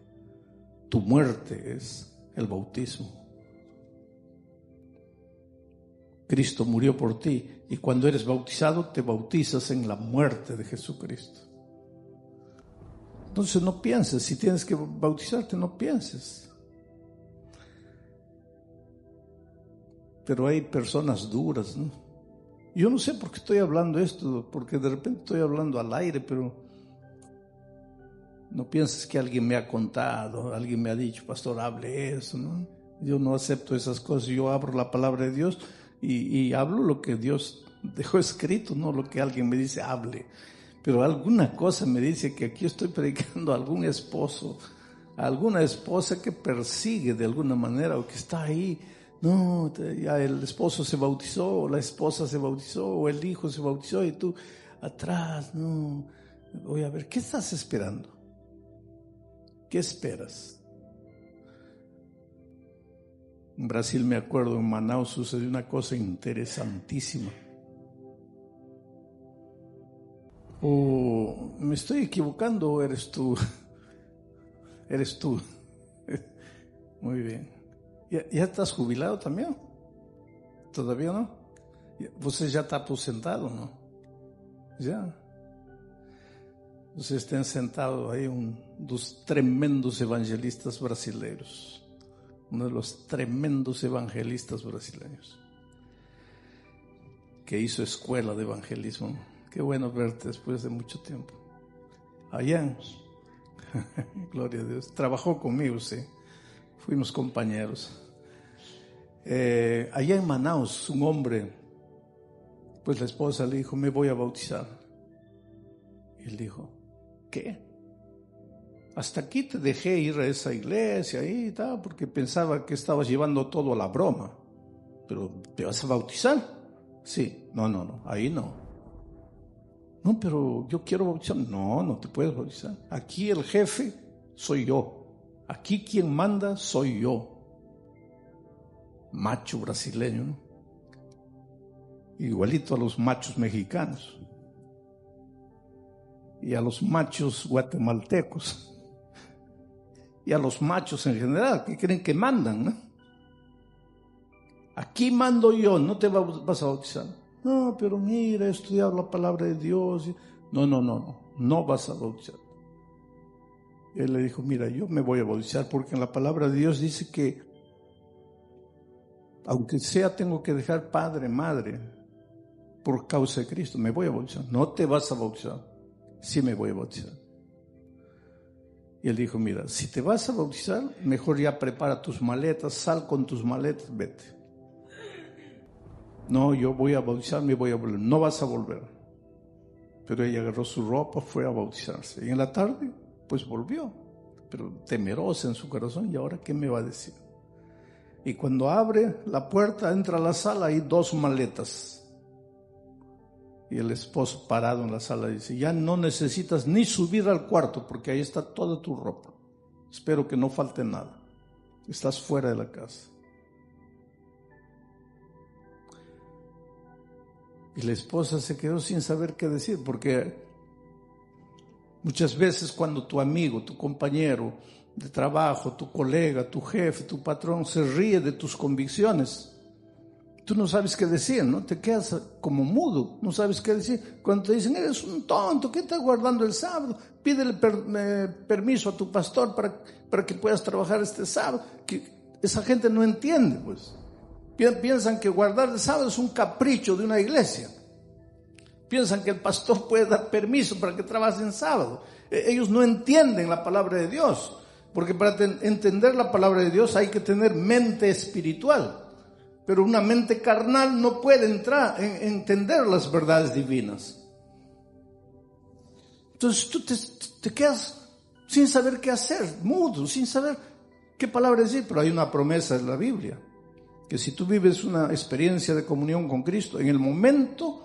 Tu muerte es el bautismo. Cristo murió por ti, y cuando eres bautizado te bautizas en la muerte de Jesucristo. Entonces no pienses, si tienes que bautizarte, no pienses. Pero hay personas duras, ¿no? Yo no sé por qué estoy hablando esto, porque de repente estoy hablando al aire, pero no pienses que alguien me ha contado, alguien me ha dicho, pastor, hable eso, ¿no? Yo no acepto esas cosas, yo abro la palabra de Dios y hablo lo que Dios dejó escrito, no lo que alguien me dice, hable. Pero alguna cosa me dice que aquí estoy predicando a algún esposo, a alguna esposa que persigue de alguna manera o que está ahí. No, ya el esposo se bautizó, o la esposa se bautizó, o el hijo se bautizó y tú atrás, no. Voy a ver, ¿qué estás esperando? ¿Qué esperas? En Brasil, me acuerdo, en Manaus sucedió una cosa interesantísima. ¿O me estoy equivocando o eres tú? Eres tú. Muy bien. ¿Ya estás jubilado también? ¿Todavía no? Você já está aposentado, ¿no? Ya. Vocês têm sentado aí dos tremendos evangelistas brasileiros. Uno de los tremendos evangelistas brasileños, que hizo escuela de evangelismo. Qué bueno verte después de mucho tiempo. Allá, gloria a Dios, trabajó conmigo, sí. Fuimos compañeros. Allá en Manaus, un hombre, pues la esposa le dijo, me voy a bautizar. Y él dijo, ¿qué? Hasta aquí te dejé ir a esa iglesia y tal, porque pensaba que estabas llevando todo a la broma. Pero, ¿te vas a bautizar? Sí. No, ahí no. No, pero yo quiero bautizar. No te puedes bautizar. Aquí el jefe soy yo. Aquí quien manda soy yo. Macho brasileño, ¿no? Igualito a los machos mexicanos. Y a los machos guatemaltecos. Y a los machos en general, que creen que mandan, ¿no? Aquí mando yo, no te vas a bautizar. No, pero mira, he estudiado la palabra de Dios. No vas a bautizar. Él le dijo, mira, yo me voy a bautizar porque en la palabra de Dios dice que aunque sea tengo que dejar padre, madre, por causa de Cristo, me voy a bautizar. No te vas a bautizar. Sí me voy a bautizar. Y él dijo, mira, si te vas a bautizar, mejor ya prepara tus maletas, sal con tus maletas, vete. No, yo voy a bautizarme y voy a volver. No vas a volver. Pero ella agarró su ropa, fue a bautizarse. Y en la tarde, pues volvió. Pero temerosa en su corazón, ¿y ahora qué me va a decir? Y cuando abre la puerta, entra a la sala, hay 2 maletas. Y el esposo parado en la sala dice, ya no necesitas ni subir al cuarto porque ahí está toda tu ropa. Espero que no falte nada. Estás fuera de la casa. Y la esposa se quedó sin saber qué decir, porque muchas veces cuando tu amigo, tu compañero de trabajo, tu colega, tu jefe, tu patrón se ríe de tus convicciones, tú no sabes qué decir, ¿no? Te quedas como mudo, no sabes qué decir. Cuando te dicen, eres un tonto, ¿qué estás guardando el sábado? Pídele permiso a tu pastor para que puedas trabajar este sábado. Que esa gente no entiende, pues. Piensan que guardar el sábado es un capricho de una iglesia. Piensan que el pastor puede dar permiso para que trabajes en sábado. Ellos no entienden la palabra de Dios, porque para entender la palabra de Dios hay que tener mente espiritual. Pero una mente carnal no puede entrar en entender las verdades divinas. Entonces tú te quedas sin saber qué hacer, mudo, sin saber qué palabra decir. Pero hay una promesa en la Biblia, que si tú vives una experiencia de comunión con Cristo, en el momento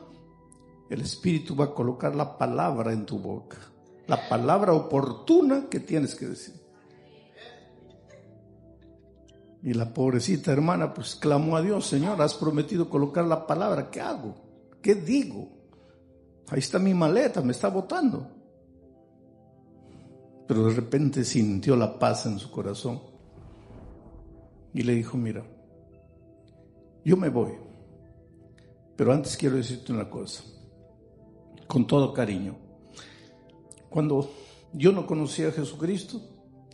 el Espíritu va a colocar la palabra en tu boca, la palabra oportuna que tienes que decir. Y la pobrecita hermana pues clamó a Dios, Señor, has prometido colocar la palabra, ¿qué hago? ¿Qué digo? Ahí está mi maleta, me está botando. Pero de repente sintió la paz en su corazón y le dijo, mira, yo me voy, pero antes quiero decirte una cosa, con todo cariño. Cuando yo no conocía a Jesucristo,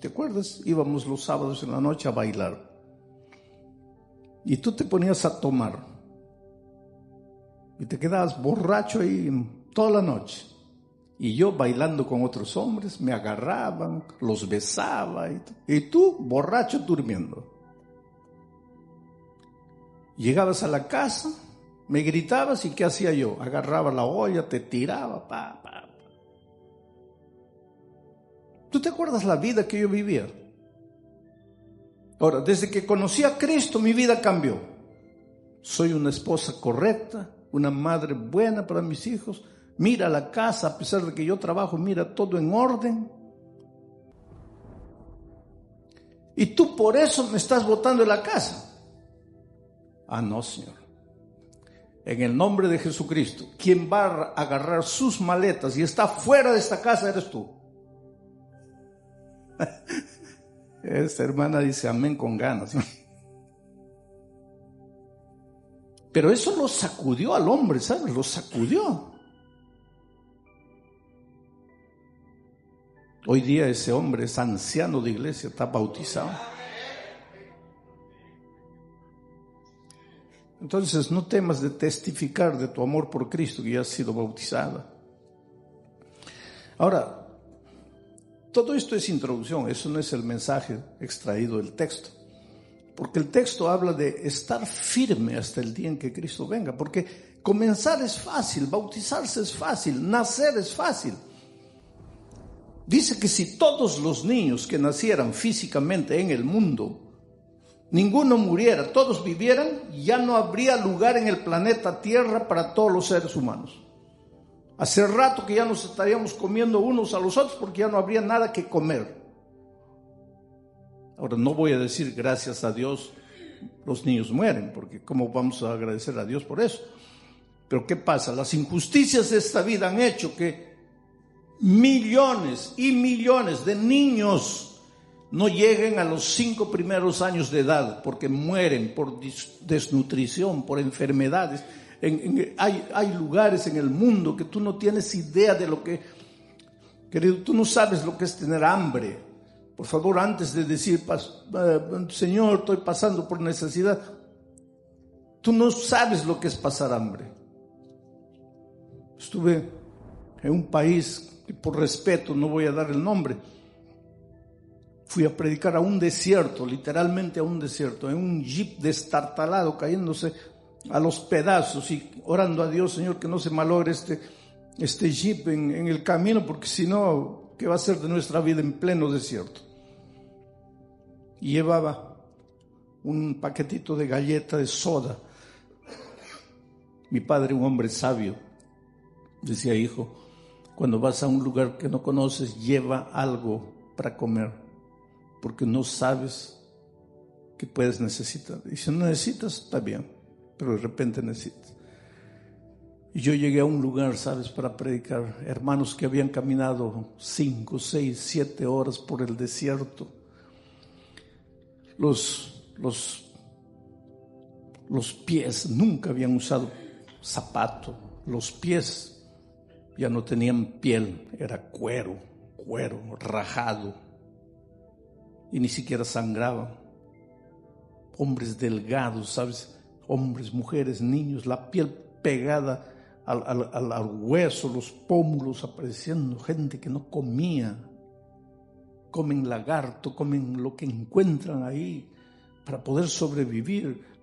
¿te acuerdas? Íbamos los sábados en la noche a bailar. Y tú te ponías a tomar. Y te quedabas borracho ahí toda la noche. Y yo bailando con otros hombres, me agarraban, los besaba. Y tú borracho durmiendo. Llegabas a la casa, me gritabas y ¿qué hacía yo? Agarraba la olla, te tiraba, ¿Tú te acuerdas la vida que yo vivía? Ahora, desde que conocí a Cristo, mi vida cambió. Soy una esposa correcta, una madre buena para mis hijos. Mira la casa, a pesar de que yo trabajo, mira todo en orden. Y tú por eso me estás botando de la casa. Ah, no, Señor. En el nombre de Jesucristo, quien va a agarrar sus maletas y está fuera de esta casa eres tú. Esta hermana dice amén con ganas. Pero eso lo sacudió al hombre, ¿sabes? Lo sacudió. Hoy día ese hombre es anciano de iglesia, está bautizado. Entonces no temas de testificar de tu amor por Cristo, que ya has sido bautizada. Ahora, todo esto es introducción, eso no es el mensaje extraído del texto. Porque el texto habla de estar firme hasta el día en que Cristo venga. Porque comenzar es fácil, bautizarse es fácil, nacer es fácil. Dice que si todos los niños que nacieran físicamente en el mundo, ninguno muriera, todos vivieran, ya no habría lugar en el planeta Tierra para todos los seres humanos. Hace rato que ya nos estaríamos comiendo unos a los otros porque ya no habría nada que comer. Ahora no voy a decir gracias a Dios los niños mueren, porque ¿cómo vamos a agradecer a Dios por eso? Pero ¿qué pasa? Las injusticias de esta vida han hecho que millones y millones de niños no lleguen a los 5 primeros años de edad porque mueren por desnutrición, por enfermedades. Hay lugares en el mundo que tú no tienes idea de lo que, querido, tú no sabes lo que es tener hambre. Por favor, antes de decir, Señor, estoy pasando por necesidad, Tú no sabes lo que es pasar hambre. Estuve en un país, y por respeto no voy a dar el nombre, fui a predicar a un desierto, literalmente a un desierto, en un jeep destartalado, cayéndose a los pedazos y orando a Dios, Señor, que no se malogre este jeep en el camino, porque si no, ¿qué va a ser de nuestra vida en pleno desierto? Y llevaba un paquetito de galleta de soda. Mi padre, un hombre sabio, decía: hijo, cuando vas a un lugar que no conoces, lleva algo para comer, porque no sabes que puedes necesitar. Y si no necesitas, está bien, pero de repente necesitas. Y yo llegué a un lugar, ¿sabes?, para predicar. Hermanos que habían caminado 5, 6, 7 horas por el desierto. Los pies nunca habían usado zapato. Los pies ya no tenían piel, era cuero rajado. Y ni siquiera sangraban. Hombres delgados, ¿sabes? Hombres, mujeres, niños, la piel pegada al hueso, los pómulos apareciendo, gente que no comía. Comen lagarto, comen lo que encuentran ahí para poder sobrevivir.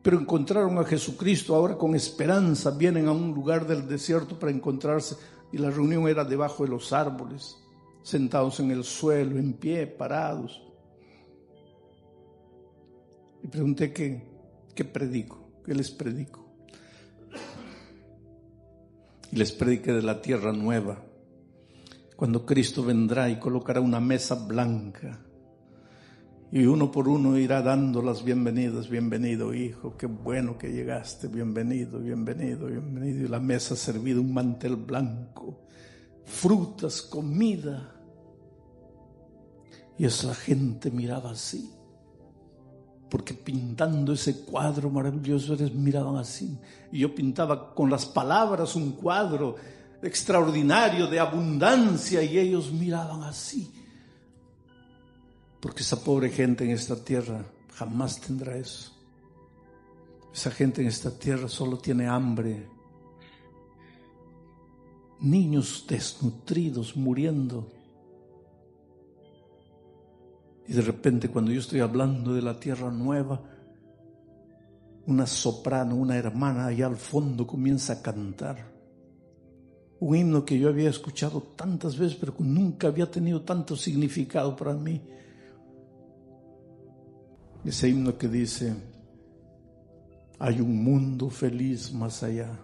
Pero encontraron a Jesucristo, ahora con esperanza vienen a un lugar del desierto para encontrarse, y la reunión era debajo de los árboles, sentados en el suelo, en pie, parados. Y pregunté ¿qué predico? ¿Qué les predico? Y les prediqué de la tierra nueva, cuando Cristo vendrá y colocará una mesa blanca, y uno por uno irá dando las bienvenidas. Bienvenido, hijo, qué bueno que llegaste, bienvenido, bienvenido, bienvenido. Y la mesa servida, un mantel blanco, frutas, comida. Y esa gente miraba así, porque pintando ese cuadro maravilloso ellos miraban así. Y yo pintaba con las palabras un cuadro extraordinario de abundancia, y ellos miraban así. Porque esa pobre gente en esta tierra jamás tendrá eso. Esa gente en esta tierra solo tiene hambre. Niños desnutridos muriendo. Y de repente, cuando yo estoy hablando de la tierra nueva, una soprano, una hermana allá al fondo comienza a cantar un himno que yo había escuchado tantas veces, pero que nunca había tenido tanto significado para mí. Ese himno que dice: hay un mundo feliz más allá.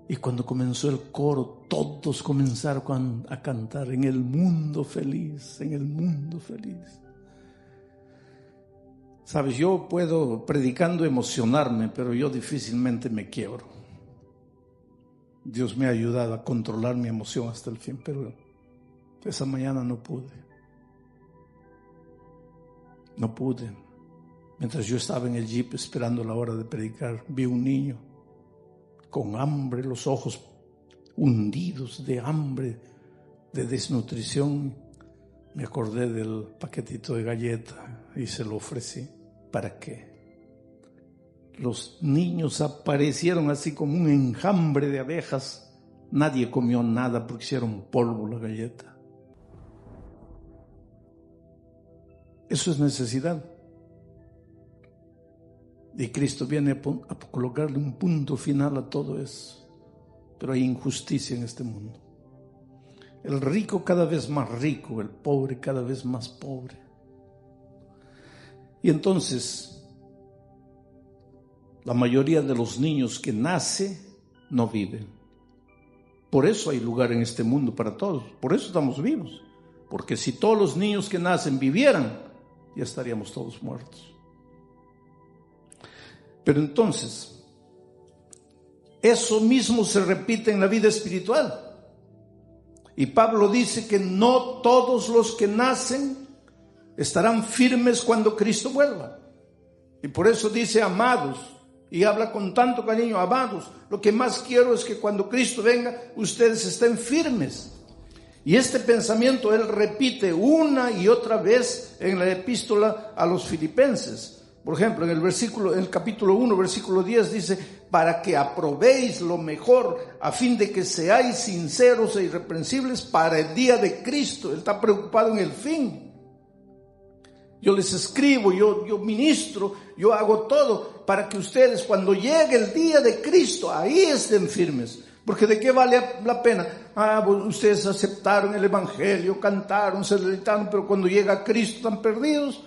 Y cuando comenzó el coro, todos comenzaron a cantar: en el mundo feliz, en el mundo feliz. Sabes, yo puedo predicando emocionarme, pero yo difícilmente me quiebro. Dios me ha ayudado a controlar mi emoción hasta el fin, pero esa mañana no pude. No pude. Mientras yo estaba en el jeep esperando la hora de predicar, vi un niño con hambre, los ojos hundidos de hambre, de desnutrición. Me acordé del paquetito de galleta y se lo ofrecí. ¿Para qué? Los niños aparecieron así como un enjambre de abejas. Nadie comió nada porque hicieron polvo la galleta. Eso es necesidad. Y Cristo viene a colocarle un punto final a todo eso. Pero hay injusticia en este mundo. El rico cada vez más rico, el pobre cada vez más pobre. Y entonces, la mayoría de los niños que nacen no viven. Por eso hay lugar en este mundo para todos. Por eso estamos vivos. Porque si todos los niños que nacen vivieran, ya estaríamos todos muertos. Pero entonces, eso mismo se repite en la vida espiritual. Y Pablo dice que no todos los que nacen estarán firmes cuando Cristo vuelva. Y por eso dice amados, y habla con tanto cariño: amados, lo que más quiero es que cuando Cristo venga, ustedes estén firmes. Y este pensamiento él repite una y otra vez en la epístola a los Filipenses. Por ejemplo, en el capítulo 1, versículo 10 dice, para que aprobéis lo mejor, a fin de que seáis sinceros e irreprensibles para el día de Cristo. Él está preocupado en el fin. Yo les escribo, yo ministro, yo hago todo para que ustedes, cuando llegue el día de Cristo, ahí estén firmes. Porque ¿de qué vale la pena? Ustedes aceptaron el evangelio, cantaron, se deleitaron, pero cuando llega Cristo están perdidos.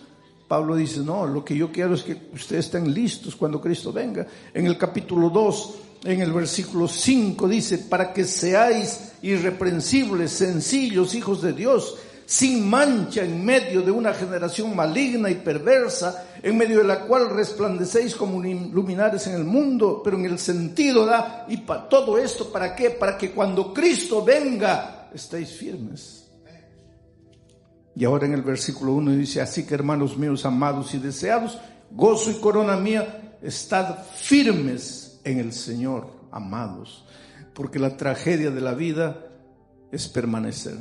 Pablo dice, no, lo que yo quiero es que ustedes estén listos cuando Cristo venga. En el capítulo 2, en el versículo 5 dice, para que seáis irreprensibles, sencillos, hijos de Dios, sin mancha en medio de una generación maligna y perversa, en medio de la cual resplandecéis como luminares en el mundo, pero en el sentido y para todo esto, ¿para qué? Para que cuando Cristo venga, estéis firmes. Y ahora en el versículo 1 dice, así que hermanos míos amados y deseados, gozo y corona mía, estad firmes en el Señor, amados, porque la tragedia de la vida es permanecer.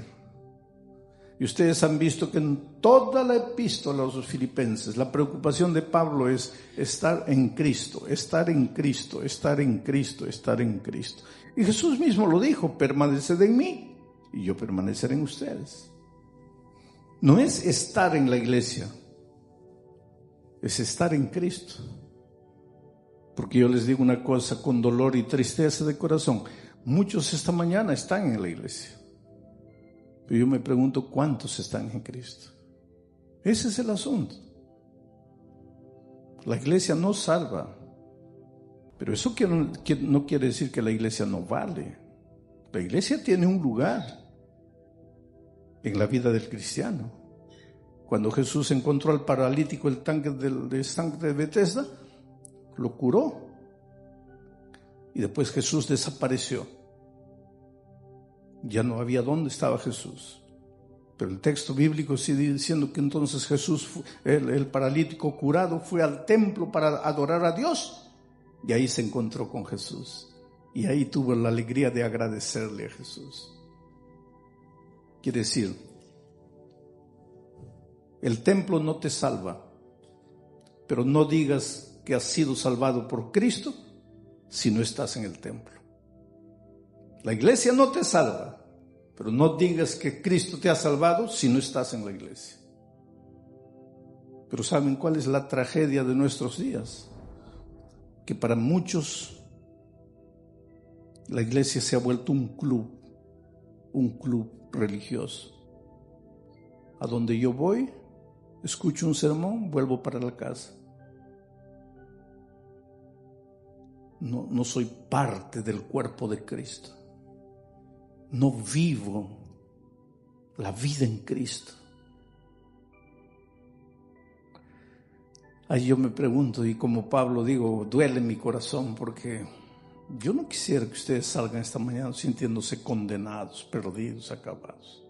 Y ustedes han visto que en toda la epístola a los filipenses, la preocupación de Pablo es estar en Cristo, estar en Cristo, estar en Cristo, estar en Cristo. Y Jesús mismo lo dijo, permaneced en mí y yo permaneceré en ustedes. No es estar en la iglesia, es estar en Cristo. Porque yo les digo una cosa con dolor y tristeza de corazón, muchos esta mañana están en la iglesia. Pero yo me pregunto cuántos están en Cristo. Ese es el asunto. La iglesia no salva, pero eso no quiere decir que la iglesia no vale. La iglesia tiene un lugar en la vida del cristiano. Cuando Jesús encontró al paralítico el tanque de Betesda, lo curó y después Jesús desapareció. Ya no había dónde estaba Jesús. Pero el texto bíblico sigue diciendo que entonces Jesús, el paralítico curado, fue al templo para adorar a Dios y ahí se encontró con Jesús y ahí tuvo la alegría de agradecerle a Jesús. Quiere decir, el templo no te salva, pero no digas que has sido salvado por Cristo si no estás en el templo. La iglesia no te salva, pero no digas que Cristo te ha salvado si no estás en la iglesia. Pero ¿saben cuál es la tragedia de nuestros días? Que para muchos la iglesia se ha vuelto un club religioso. A donde yo voy, escucho un sermón, vuelvo para la casa. No soy parte del cuerpo de Cristo. No vivo la vida en Cristo. Ahí yo me pregunto, y como Pablo digo, duele mi corazón, porque yo no quisiera que ustedes salgan esta mañana sintiéndose condenados, perdidos, acabados.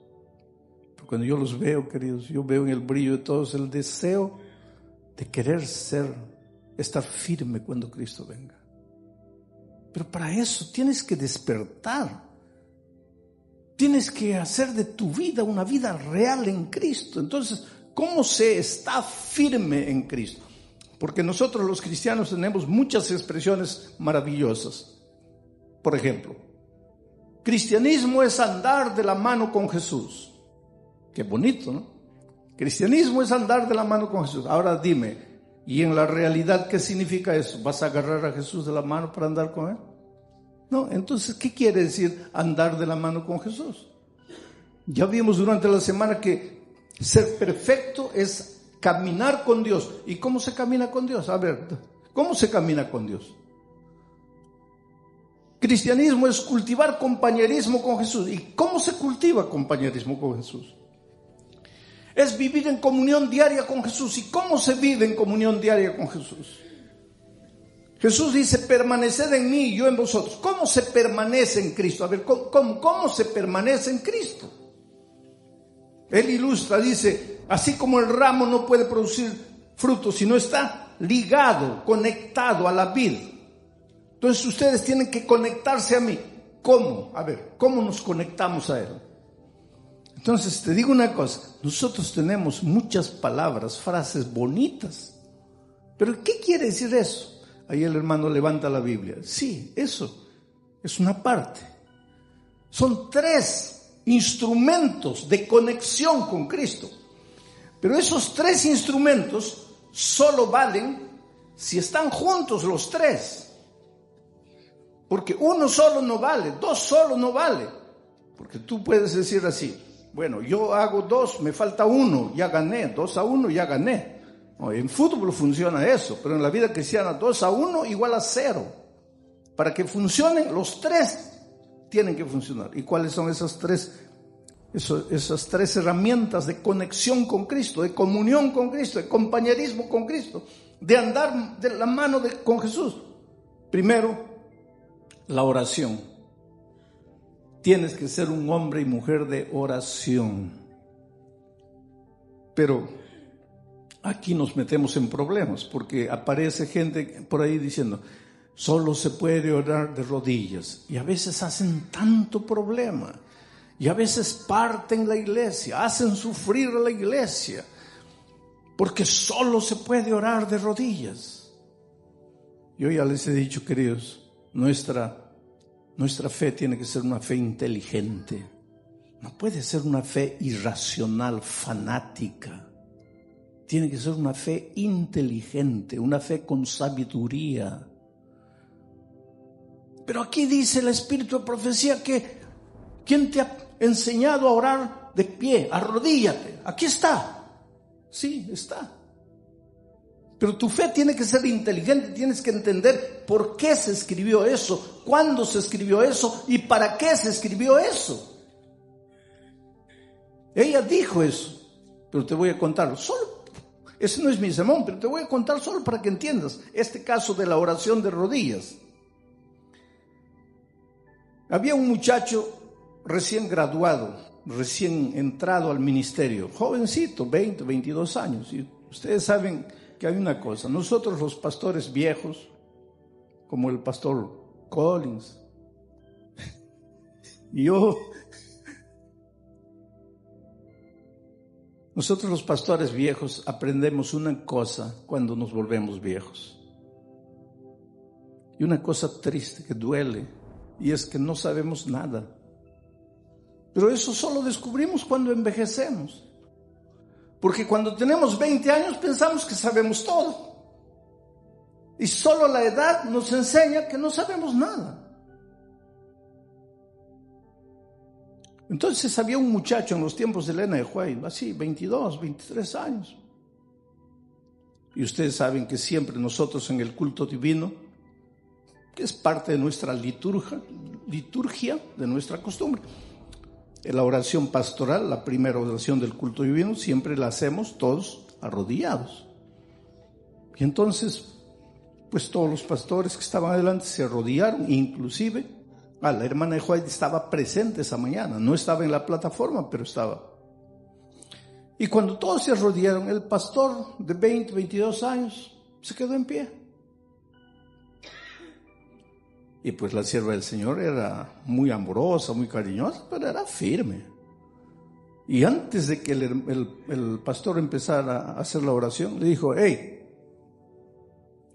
Pero cuando yo los veo, queridos, yo veo en el brillo de todos el deseo de querer estar firme cuando Cristo venga. Pero para eso tienes que despertar. Tienes que hacer de tu vida una vida real en Cristo. Entonces, ¿cómo se está firme en Cristo? Porque nosotros los cristianos tenemos muchas expresiones maravillosas. Por ejemplo, cristianismo es andar de la mano con Jesús. Qué bonito, ¿no? Cristianismo es andar de la mano con Jesús. Ahora dime, ¿y en la realidad qué significa eso? ¿Vas a agarrar a Jesús de la mano para andar con él? No, entonces, ¿qué quiere decir andar de la mano con Jesús? Ya vimos durante la semana que ser perfecto es caminar con Dios. ¿Y cómo se camina con Dios? A ver, ¿cómo se camina con Dios? Cristianismo es cultivar compañerismo con Jesús. ¿Y cómo se cultiva compañerismo con Jesús? Es vivir en comunión diaria con Jesús. ¿Y cómo se vive en comunión diaria con Jesús? Jesús dice, permaneced en mí y yo en vosotros. ¿Cómo se permanece en Cristo? A ver, ¿cómo se permanece en Cristo? Él ilustra, dice, así como el ramo no puede producir frutos si no está ligado, conectado a la vid. Entonces ustedes tienen que conectarse a mí. ¿Cómo? A ver, ¿cómo nos conectamos a Él? Entonces te digo una cosa, nosotros tenemos muchas palabras, frases bonitas ¿Pero qué quiere decir eso? Ahí el hermano levanta la Biblia. Sí, eso es una parte. Son 3 instrumentos de conexión con Cristo. Pero esos 3 instrumentos solo valen si están juntos los 3. Porque uno solo no vale, 2 solo no vale. Porque tú puedes decir así, bueno, yo hago 2, me falta 1, ya gané, 2-1, ya gané. No, en fútbol funciona eso, pero en la vida cristiana 2-1 igual a 0. Para que funcionen, los 3 tienen que funcionar. ¿Y cuáles son esas 3? Esas 3 herramientas de conexión con Cristo, de comunión con Cristo, de compañerismo con Cristo, de andar de la mano con Jesús. Primero, la oración. Tienes que ser un hombre y mujer de oración. Pero aquí nos metemos en problemas, porque aparece gente por ahí diciendo, solo se puede orar de rodillas. Y a veces hacen tanto problema. Y a veces parten la iglesia, hacen sufrir a la iglesia, porque solo se puede orar de rodillas. Yo ya les he dicho, queridos, nuestra fe tiene que ser una fe inteligente. No puede ser una fe irracional, fanática. Tiene que ser una fe inteligente, una fe con sabiduría. Pero aquí dice el Espíritu de Profecía que ¿quién te ha enseñado a orar de pie? Arrodíllate. Aquí está. Sí, está. Pero tu fe tiene que ser inteligente, tienes que entender por qué se escribió eso, cuándo se escribió eso y para qué se escribió eso. Ella dijo eso, pero te voy a contar solo. Ese no es mi sermón, pero te voy a contar solo para que entiendas este caso de la oración de rodillas. Había un muchacho recién graduado, recién entrado al ministerio, jovencito, 20, 22 años. Y ustedes saben que hay una cosa, nosotros los pastores viejos, como el pastor Collins, y nosotros los pastores viejos aprendemos una cosa cuando nos volvemos viejos. Y una cosa triste que duele, y es que no sabemos nada. Pero eso solo descubrimos cuando envejecemos. Porque cuando tenemos 20 años pensamos que sabemos todo. Y solo la edad nos enseña que no sabemos nada. Entonces había un muchacho en los tiempos de Elena de White, así, 22, 23 años. Y ustedes saben que siempre nosotros en el culto divino, que es parte de nuestra liturgia, de nuestra costumbre, en la oración pastoral, la primera oración del culto divino, siempre la hacemos todos arrodillados. Y entonces, pues todos los pastores que estaban adelante se arrodillaron, inclusive, la hermana de White estaba presente esa mañana, no estaba en la plataforma, pero estaba. Y cuando todos se arrodillaron, el pastor de 20, 22 años se quedó en pie. Y pues la sierva del Señor era muy amorosa, muy cariñosa, pero era firme. Y antes de que el pastor empezara a hacer la oración, le dijo, hey,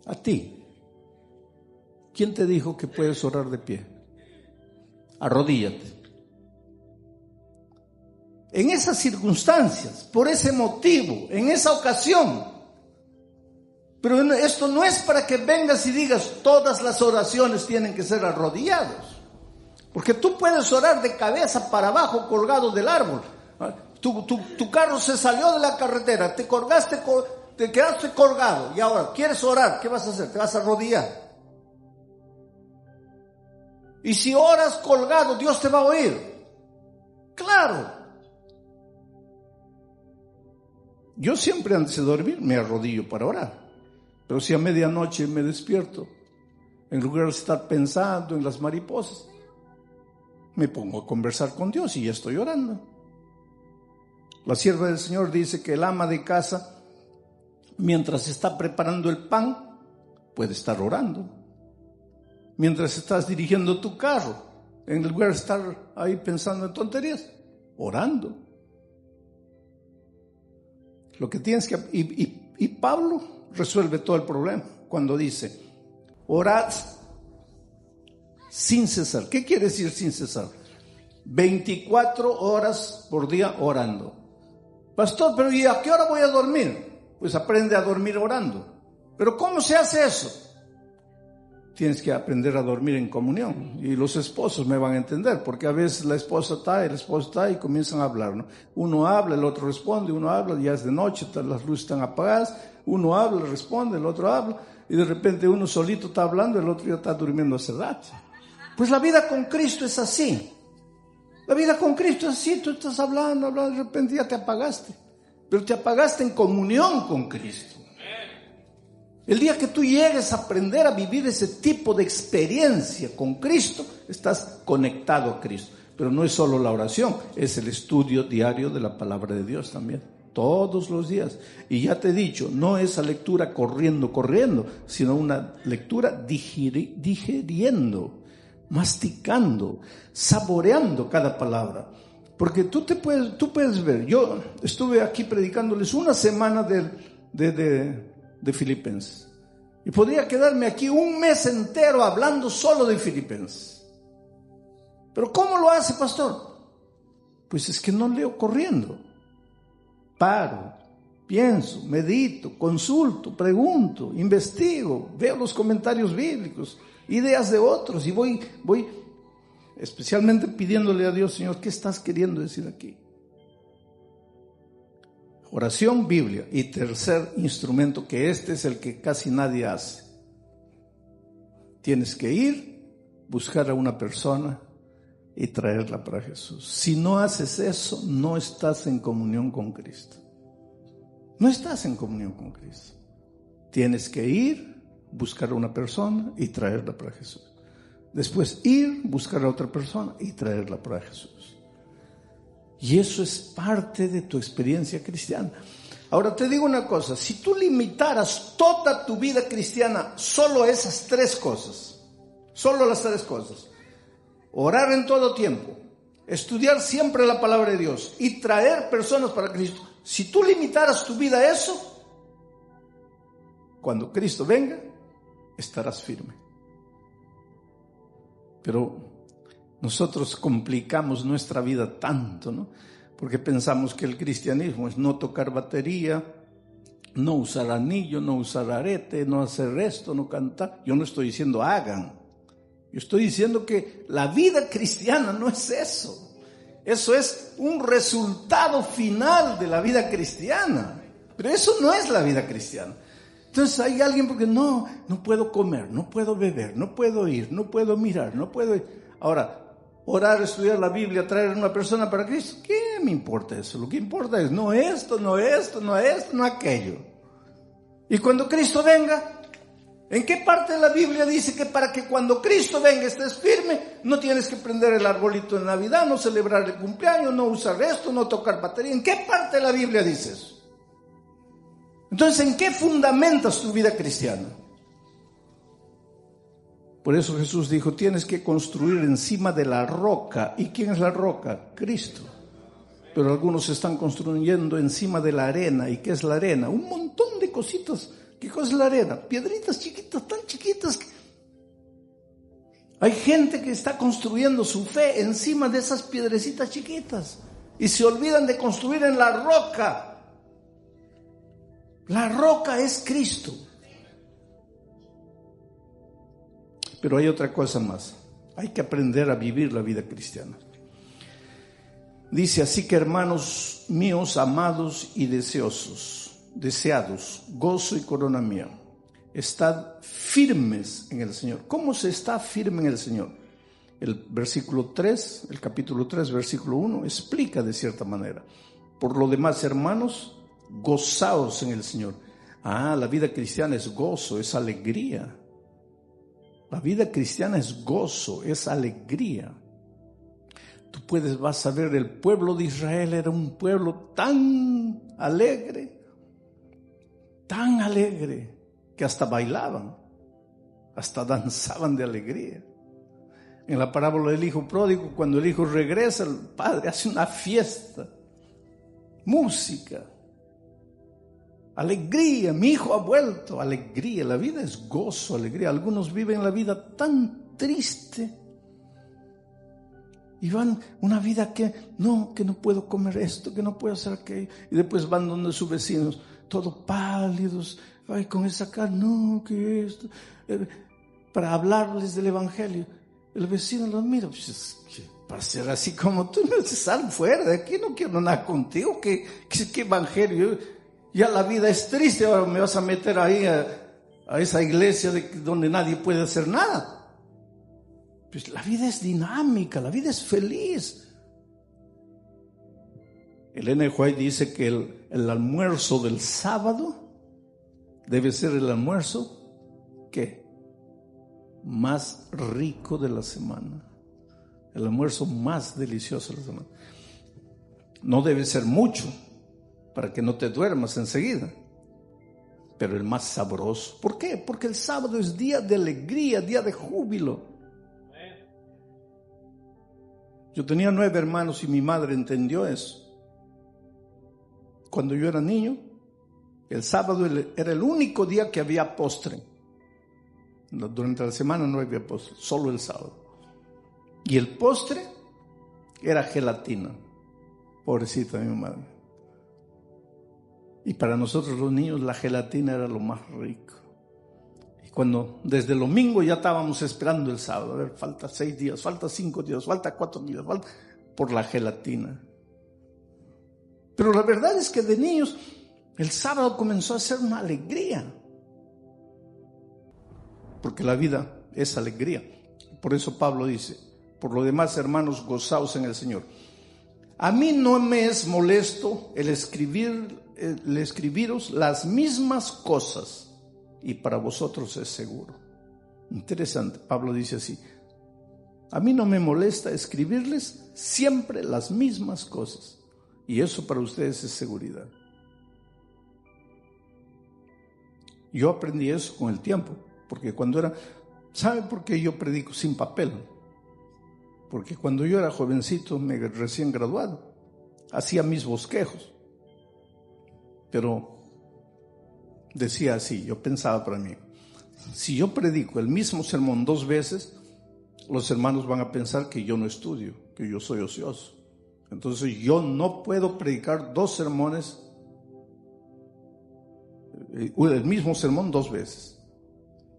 a ti, ¿quién te dijo que puedes orar de pie? Arrodíllate. En esas circunstancias, por ese motivo, en esa ocasión. Pero esto no es para que vengas y digas todas las oraciones tienen que ser arrodillados. Porque tú puedes orar de cabeza para abajo colgado del árbol. Tu carro se salió de la carretera, te quedaste colgado y ahora quieres orar, ¿qué vas a hacer? Te vas a arrodillar. Y si oras colgado, Dios te va a oír. Claro. Yo siempre antes de dormir me arrodillo para orar. Pero si a medianoche me despierto, en lugar de estar pensando en las mariposas, me pongo a conversar con Dios y ya estoy orando. La sierva del Señor dice que el ama de casa, mientras está preparando el pan, puede estar orando. Mientras estás dirigiendo tu carro, en lugar de estar ahí pensando en tonterías, orando. Lo que tienes que... Y Pablo resuelve todo el problema cuando dice, orad sin cesar. ¿Qué quiere decir sin cesar? 24 horas por día orando. Pastor, pero ¿y a qué hora voy a dormir? Pues aprende a dormir orando. ¿Pero cómo se hace eso? Tienes que aprender a dormir en comunión. Y los esposos me van a entender, porque a veces la esposa está y el esposo está y comienzan a hablar, ¿no? Uno habla, el otro responde, uno habla, ya es de noche, las luces están apagadas, uno habla, responde, el otro habla, y de repente uno solito está hablando, el otro ya está durmiendo hace rato. Pues la vida con Cristo es así. La vida con Cristo es así, tú estás hablando, de repente ya te apagaste, pero te apagaste en comunión con Cristo. El día que tú llegues a aprender a vivir ese tipo de experiencia con Cristo, estás conectado a Cristo. Pero no es solo la oración, es el estudio diario de la palabra de Dios también, todos los días. Y ya te he dicho, no esa lectura corriendo, sino una lectura digiriendo, masticando, saboreando cada palabra. Porque tú puedes ver, yo estuve aquí predicándoles una semana de Filipenses. Y podría quedarme aquí un mes entero hablando solo de Filipenses. ¿Pero cómo lo hace, pastor? Pues es que no leo corriendo. Paro, pienso, medito, consulto, pregunto, investigo, veo los comentarios bíblicos, ideas de otros y voy especialmente pidiéndole a Dios, Señor, ¿qué estás queriendo decir aquí? Oración, Biblia. Y tercer instrumento, que este es el que casi nadie hace. Tienes que ir, buscar a una persona y traerla para Jesús. Si no haces eso, no estás en comunión con Cristo. No estás en comunión con Cristo. Tienes que ir, buscar a una persona y traerla para Jesús. Después ir, buscar a otra persona y traerla para Jesús. Y eso es parte de tu experiencia cristiana. Ahora te digo una cosa, si tú limitaras toda tu vida cristiana solo a esas tres cosas, solo las tres cosas, orar en todo tiempo, estudiar siempre la palabra de Dios y traer personas para Cristo, si tú limitaras tu vida a eso, cuando Cristo venga, estarás firme. Pero nosotros complicamos nuestra vida tanto, ¿no? Porque pensamos que el cristianismo es no tocar batería, no usar anillo, no usar arete, no hacer esto, no cantar. Yo no estoy diciendo hagan. Yo estoy diciendo que la vida cristiana no es eso. Eso es un resultado final de la vida cristiana. Pero eso no es la vida cristiana. Entonces hay alguien porque no puedo comer, no puedo beber, no puedo ir, no puedo mirar, no puedo ir. Ahora, orar, estudiar la Biblia, traer a una persona para Cristo, ¿qué me importa eso? Lo que importa es no esto, no aquello. Y cuando Cristo venga, ¿en qué parte de la Biblia dice que para que cuando Cristo venga estés firme, no tienes que prender el arbolito de Navidad, no celebrar el cumpleaños, no usar esto, no tocar batería? ¿En qué parte de la Biblia dice eso? Entonces, ¿en qué fundamentas tu vida cristiana? Por eso Jesús dijo, tienes que construir encima de la roca. ¿Y quién es la roca? Cristo. Pero algunos están construyendo encima de la arena. ¿Y qué es la arena? Un montón de cositas. ¿Qué cosa es la arena? Piedritas chiquitas, tan chiquitas. Hay gente que está construyendo su fe encima de esas piedrecitas chiquitas. Y se olvidan de construir en la roca. La roca es Cristo. Pero hay otra cosa más. Hay que aprender a vivir la vida cristiana. Dice, así que hermanos míos, amados y deseados, gozo y corona mía, estad firmes en el Señor. ¿Cómo se está firme en el Señor? El versículo 3, el capítulo 3, versículo 1, explica de cierta manera. Por lo demás, hermanos, gozaos en el Señor. La vida cristiana es gozo, es alegría. La vida cristiana es gozo, es alegría. Tú vas a ver, el pueblo de Israel era un pueblo tan alegre, que hasta bailaban, hasta danzaban de alegría. En la parábola del hijo pródigo, cuando el hijo regresa, el padre hace una fiesta, música. Alegría, mi hijo ha vuelto, alegría. La vida es gozo, alegría. Algunos viven la vida tan triste y van una vida que no puedo comer esto, que no puedo hacer aquello. Y después van donde sus vecinos, todos pálidos, ay, con esa cara, no, que esto, para hablarles del evangelio. El vecino los mira, pues, para ser así como tú, sal fuera de aquí, no quiero nada contigo, ¿qué evangelio? Ya la vida es triste, ahora me vas a meter ahí a esa iglesia donde nadie puede hacer nada. Pues la vida es dinámica, la vida es feliz. Elena White dice que el almuerzo del sábado debe ser el almuerzo, ¿qué? Más rico de la semana. El almuerzo más delicioso de la semana. No debe ser mucho, para que no te duermas enseguida, pero el más sabroso. ¿Por qué? Porque el sábado es día de alegría, día de júbilo. Yo tenía 9 hermanos y mi madre entendió eso. Cuando yo era niño, el sábado era el único día que había postre. Durante la semana no había postre, solo el sábado. Y el postre era gelatina. Pobrecita mi madre. Y para nosotros los niños la gelatina era lo más rico. Y cuando desde el domingo ya estábamos esperando el sábado, a ver, falta 6 días, falta 5 días, falta 4 días, falta por la gelatina. Pero la verdad es que de niños el sábado comenzó a ser una alegría. Porque la vida es alegría. Por eso Pablo dice, por lo demás, hermanos, gozaos en el Señor. A mí no me es molesto el escribiros las mismas cosas, y para vosotros es seguro. Interesante, Pablo dice así: a mí no me molesta escribirles siempre las mismas cosas, y eso para ustedes es seguridad. Yo aprendí eso con el tiempo, porque ¿sabe por qué yo predico sin papel? Porque cuando yo era jovencito, recién graduado, hacía mis bosquejos. Pero decía así, yo pensaba para mí, si yo predico el mismo sermón 2 veces, los hermanos van a pensar que yo no estudio, que yo soy ocioso. Entonces yo no puedo predicar 2 sermones, el mismo sermón 2 veces.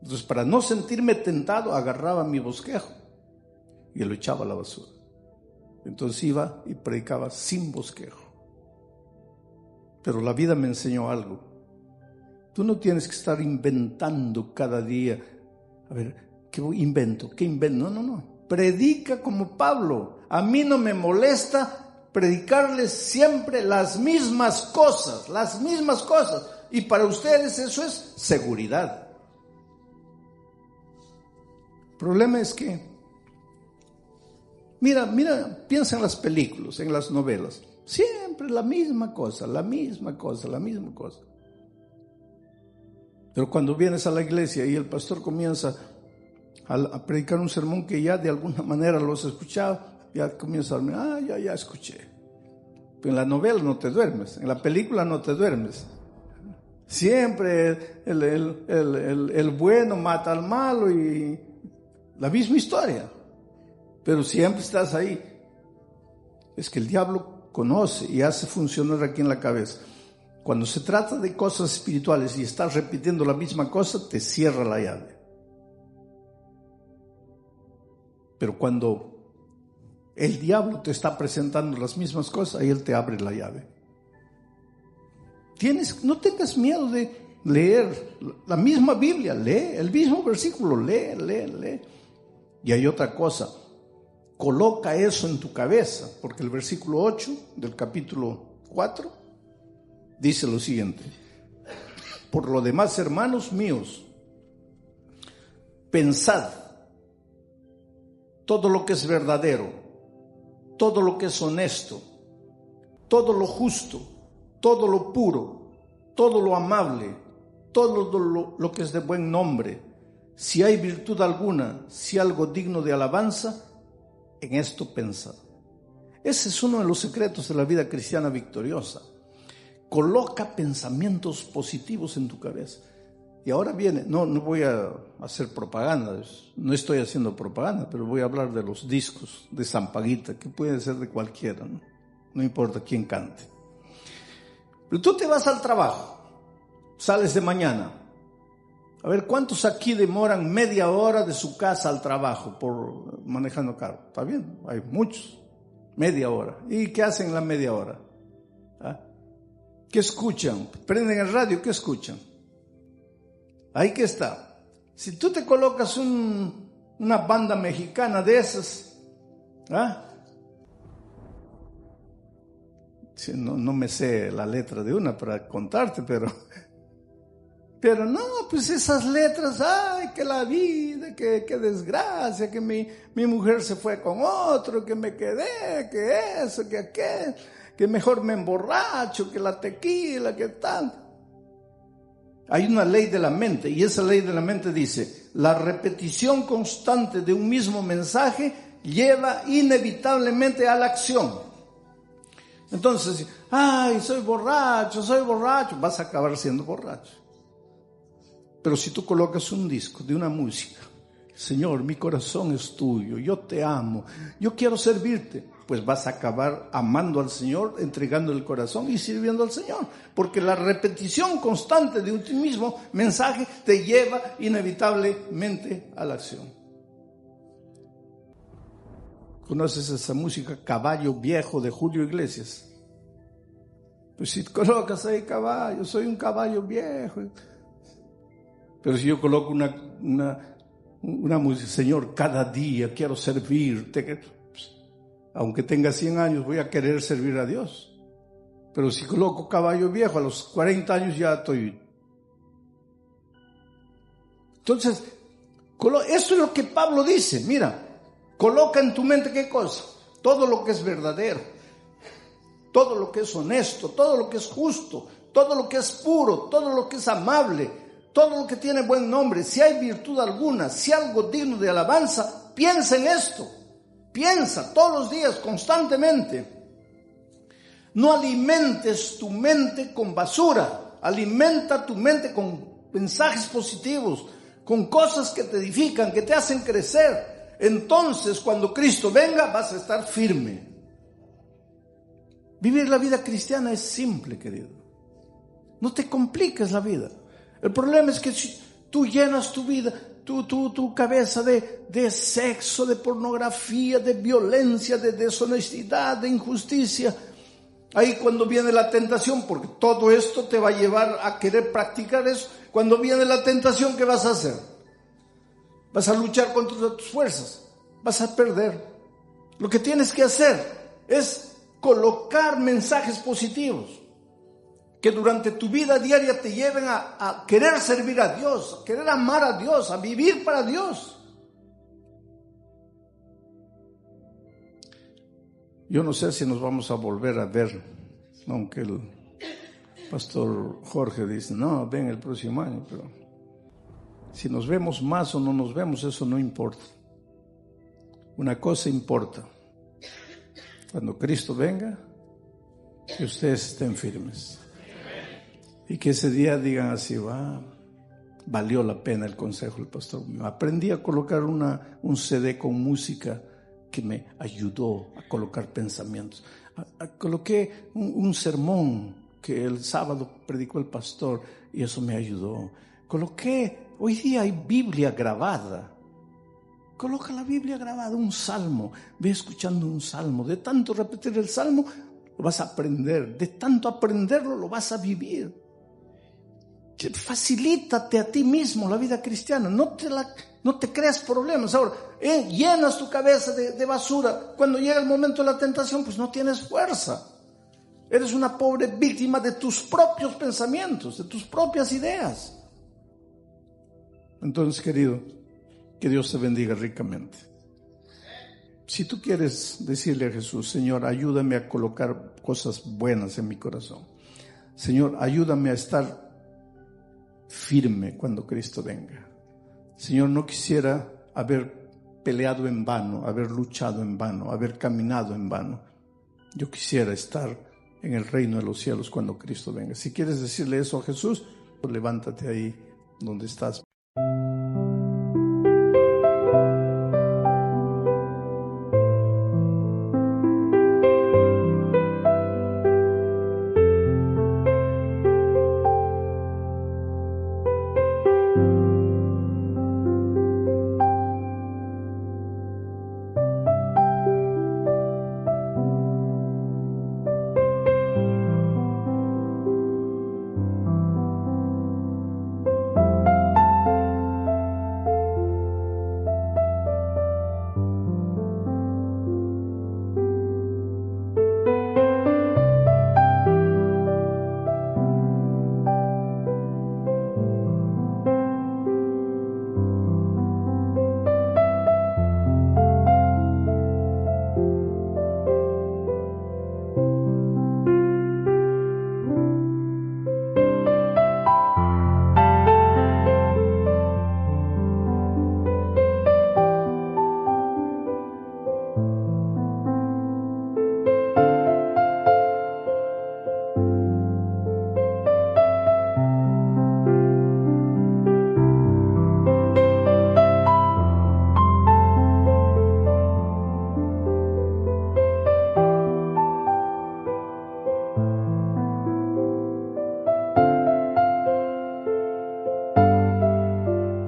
Entonces, para no sentirme tentado, agarraba mi bosquejo y lo echaba a la basura. Entonces iba y predicaba sin bosquejo. Pero la vida me enseñó algo. Tú no tienes que estar inventando cada día. A ver, ¿qué invento? ¿Qué invento? No. Predica como Pablo. A mí no me molesta predicarles siempre las mismas cosas. Y para ustedes eso es seguridad. El problema es que, mira, piensa en las películas, en las novelas. Siempre la misma cosa. Pero cuando vienes a la iglesia y el pastor comienza a predicar un sermón que ya de alguna manera lo has escuchado, ya comienza a decir, ya escuché. Pero en la novela no te duermes, en la película no te duermes. Siempre el bueno mata al malo y la misma historia. Pero siempre estás ahí. Es que el diablo conoce y hace funcionar aquí en la cabeza. Cuando se trata de cosas espirituales y estás repitiendo la misma cosa, te cierra la llave. Pero cuando el diablo te está presentando las mismas cosas, ahí él te abre la llave. No tengas miedo de leer la misma Biblia, lee el mismo versículo, lee. Y hay otra cosa, coloca eso en tu cabeza, porque el versículo 8 del capítulo 4 dice lo siguiente: por lo demás, hermanos míos, pensad todo lo que es verdadero, todo lo que es honesto, todo lo justo, todo lo puro, todo lo amable, todo lo que es de buen nombre, si hay virtud alguna, si algo digno de alabanza, en esto pensad. Ese es uno de los secretos de la vida cristiana victoriosa, Coloca pensamientos positivos en tu cabeza. Y ahora viene, no voy a hacer propaganda, no estoy haciendo propaganda, pero voy a hablar de los discos de Sampaguita, que puede ser de cualquiera, no importa quién cante. Pero tú te vas al trabajo, sales de mañana. A ver, ¿cuántos aquí demoran media hora de su casa al trabajo por manejando carro? ¿Está bien? Hay muchos. Media hora. ¿Y qué hacen en la media hora? ¿Ah? ¿Qué escuchan? Prenden el radio, ¿qué escuchan? Ahí que está. Si tú te colocas una banda mexicana de esas, ¿ah? Sí, no me sé la letra de una para contarte, pero no, pues esas letras, ay, que la vida, que desgracia, que mi mujer se fue con otro, que me quedé, que eso, que aquel, que mejor me emborracho, que la tequila, que tal. Hay una ley de la mente, y esa ley de la mente dice: la repetición constante de un mismo mensaje lleva inevitablemente a la acción. Entonces, ay, soy borracho, vas a acabar siendo borracho. Pero si tú colocas un disco de una música, Señor, mi corazón es tuyo, yo te amo, yo quiero servirte, pues vas a acabar amando al Señor, entregando el corazón y sirviendo al Señor. Porque la repetición constante de un mismo mensaje te lleva inevitablemente a la acción. ¿Conoces esa música Caballo Viejo de Julio Iglesias? Pues si colocas ahí caballo, soy un caballo viejo. Pero si yo coloco una música, Señor, cada día quiero servirte, pues, aunque tenga 100 años voy a querer servir a Dios. Pero si coloco caballo viejo, a los 40 años ya estoy. Entonces, esto es lo que Pablo dice. Mira, coloca en tu mente ¿qué cosa? Todo lo que es verdadero, todo lo que es honesto, todo lo que es justo, todo lo que es puro, todo lo que es amable, todo lo que tiene buen nombre. Si hay virtud alguna, si algo digno de alabanza, piensa en esto. Piensa todos los días, constantemente. No alimentes tu mente con basura. Alimenta tu mente con mensajes positivos, con cosas que te edifican, que te hacen crecer. Entonces, cuando Cristo venga, vas a estar firme. Vivir la vida cristiana es simple, querido. No te compliques la vida. El problema es que si tú llenas tu vida, tu cabeza de sexo, de pornografía, de violencia, de deshonestidad, de injusticia. Ahí cuando viene la tentación, porque todo esto te va a llevar a querer practicar eso. Cuando viene la tentación, ¿qué vas a hacer? Vas a luchar contra tus fuerzas. Vas a perder. Lo que tienes que hacer es colocar mensajes positivos que durante tu vida diaria te lleven a querer servir a Dios, a querer amar a Dios, a vivir para Dios. Yo no sé si nos vamos a volver a ver, aunque el pastor Jorge dice, no, ven el próximo año, pero si nos vemos más o no nos vemos, eso no importa. Una cosa importa: cuando Cristo venga, que ustedes estén firmes. Y que ese día digan así, valió la pena el consejo del pastor. Aprendí a colocar un CD con música que me ayudó a colocar pensamientos. Coloqué un sermón que el sábado predicó el pastor y eso me ayudó. Hoy día hay Biblia grabada. Coloca la Biblia grabada, un salmo. Ve escuchando un salmo. De tanto repetir el salmo, lo vas a aprender. De tanto aprenderlo, lo vas a vivir. Facilítate a ti mismo la vida cristiana. No te creas problemas. Ahora, llenas tu cabeza de basura. Cuando llega el momento de la tentación, pues no tienes fuerza. Eres una pobre víctima de tus propios pensamientos, de tus propias ideas. Entonces, querido, que Dios te bendiga ricamente. Si tú quieres decirle a Jesús, Señor, ayúdame a colocar cosas buenas en mi corazón. Señor, ayúdame a estar firme cuando Cristo venga. Señor, no quisiera haber peleado en vano, haber luchado en vano, haber caminado en vano. Yo quisiera estar en el reino de los cielos cuando Cristo venga. Si quieres decirle eso a Jesús, pues levántate ahí donde estás.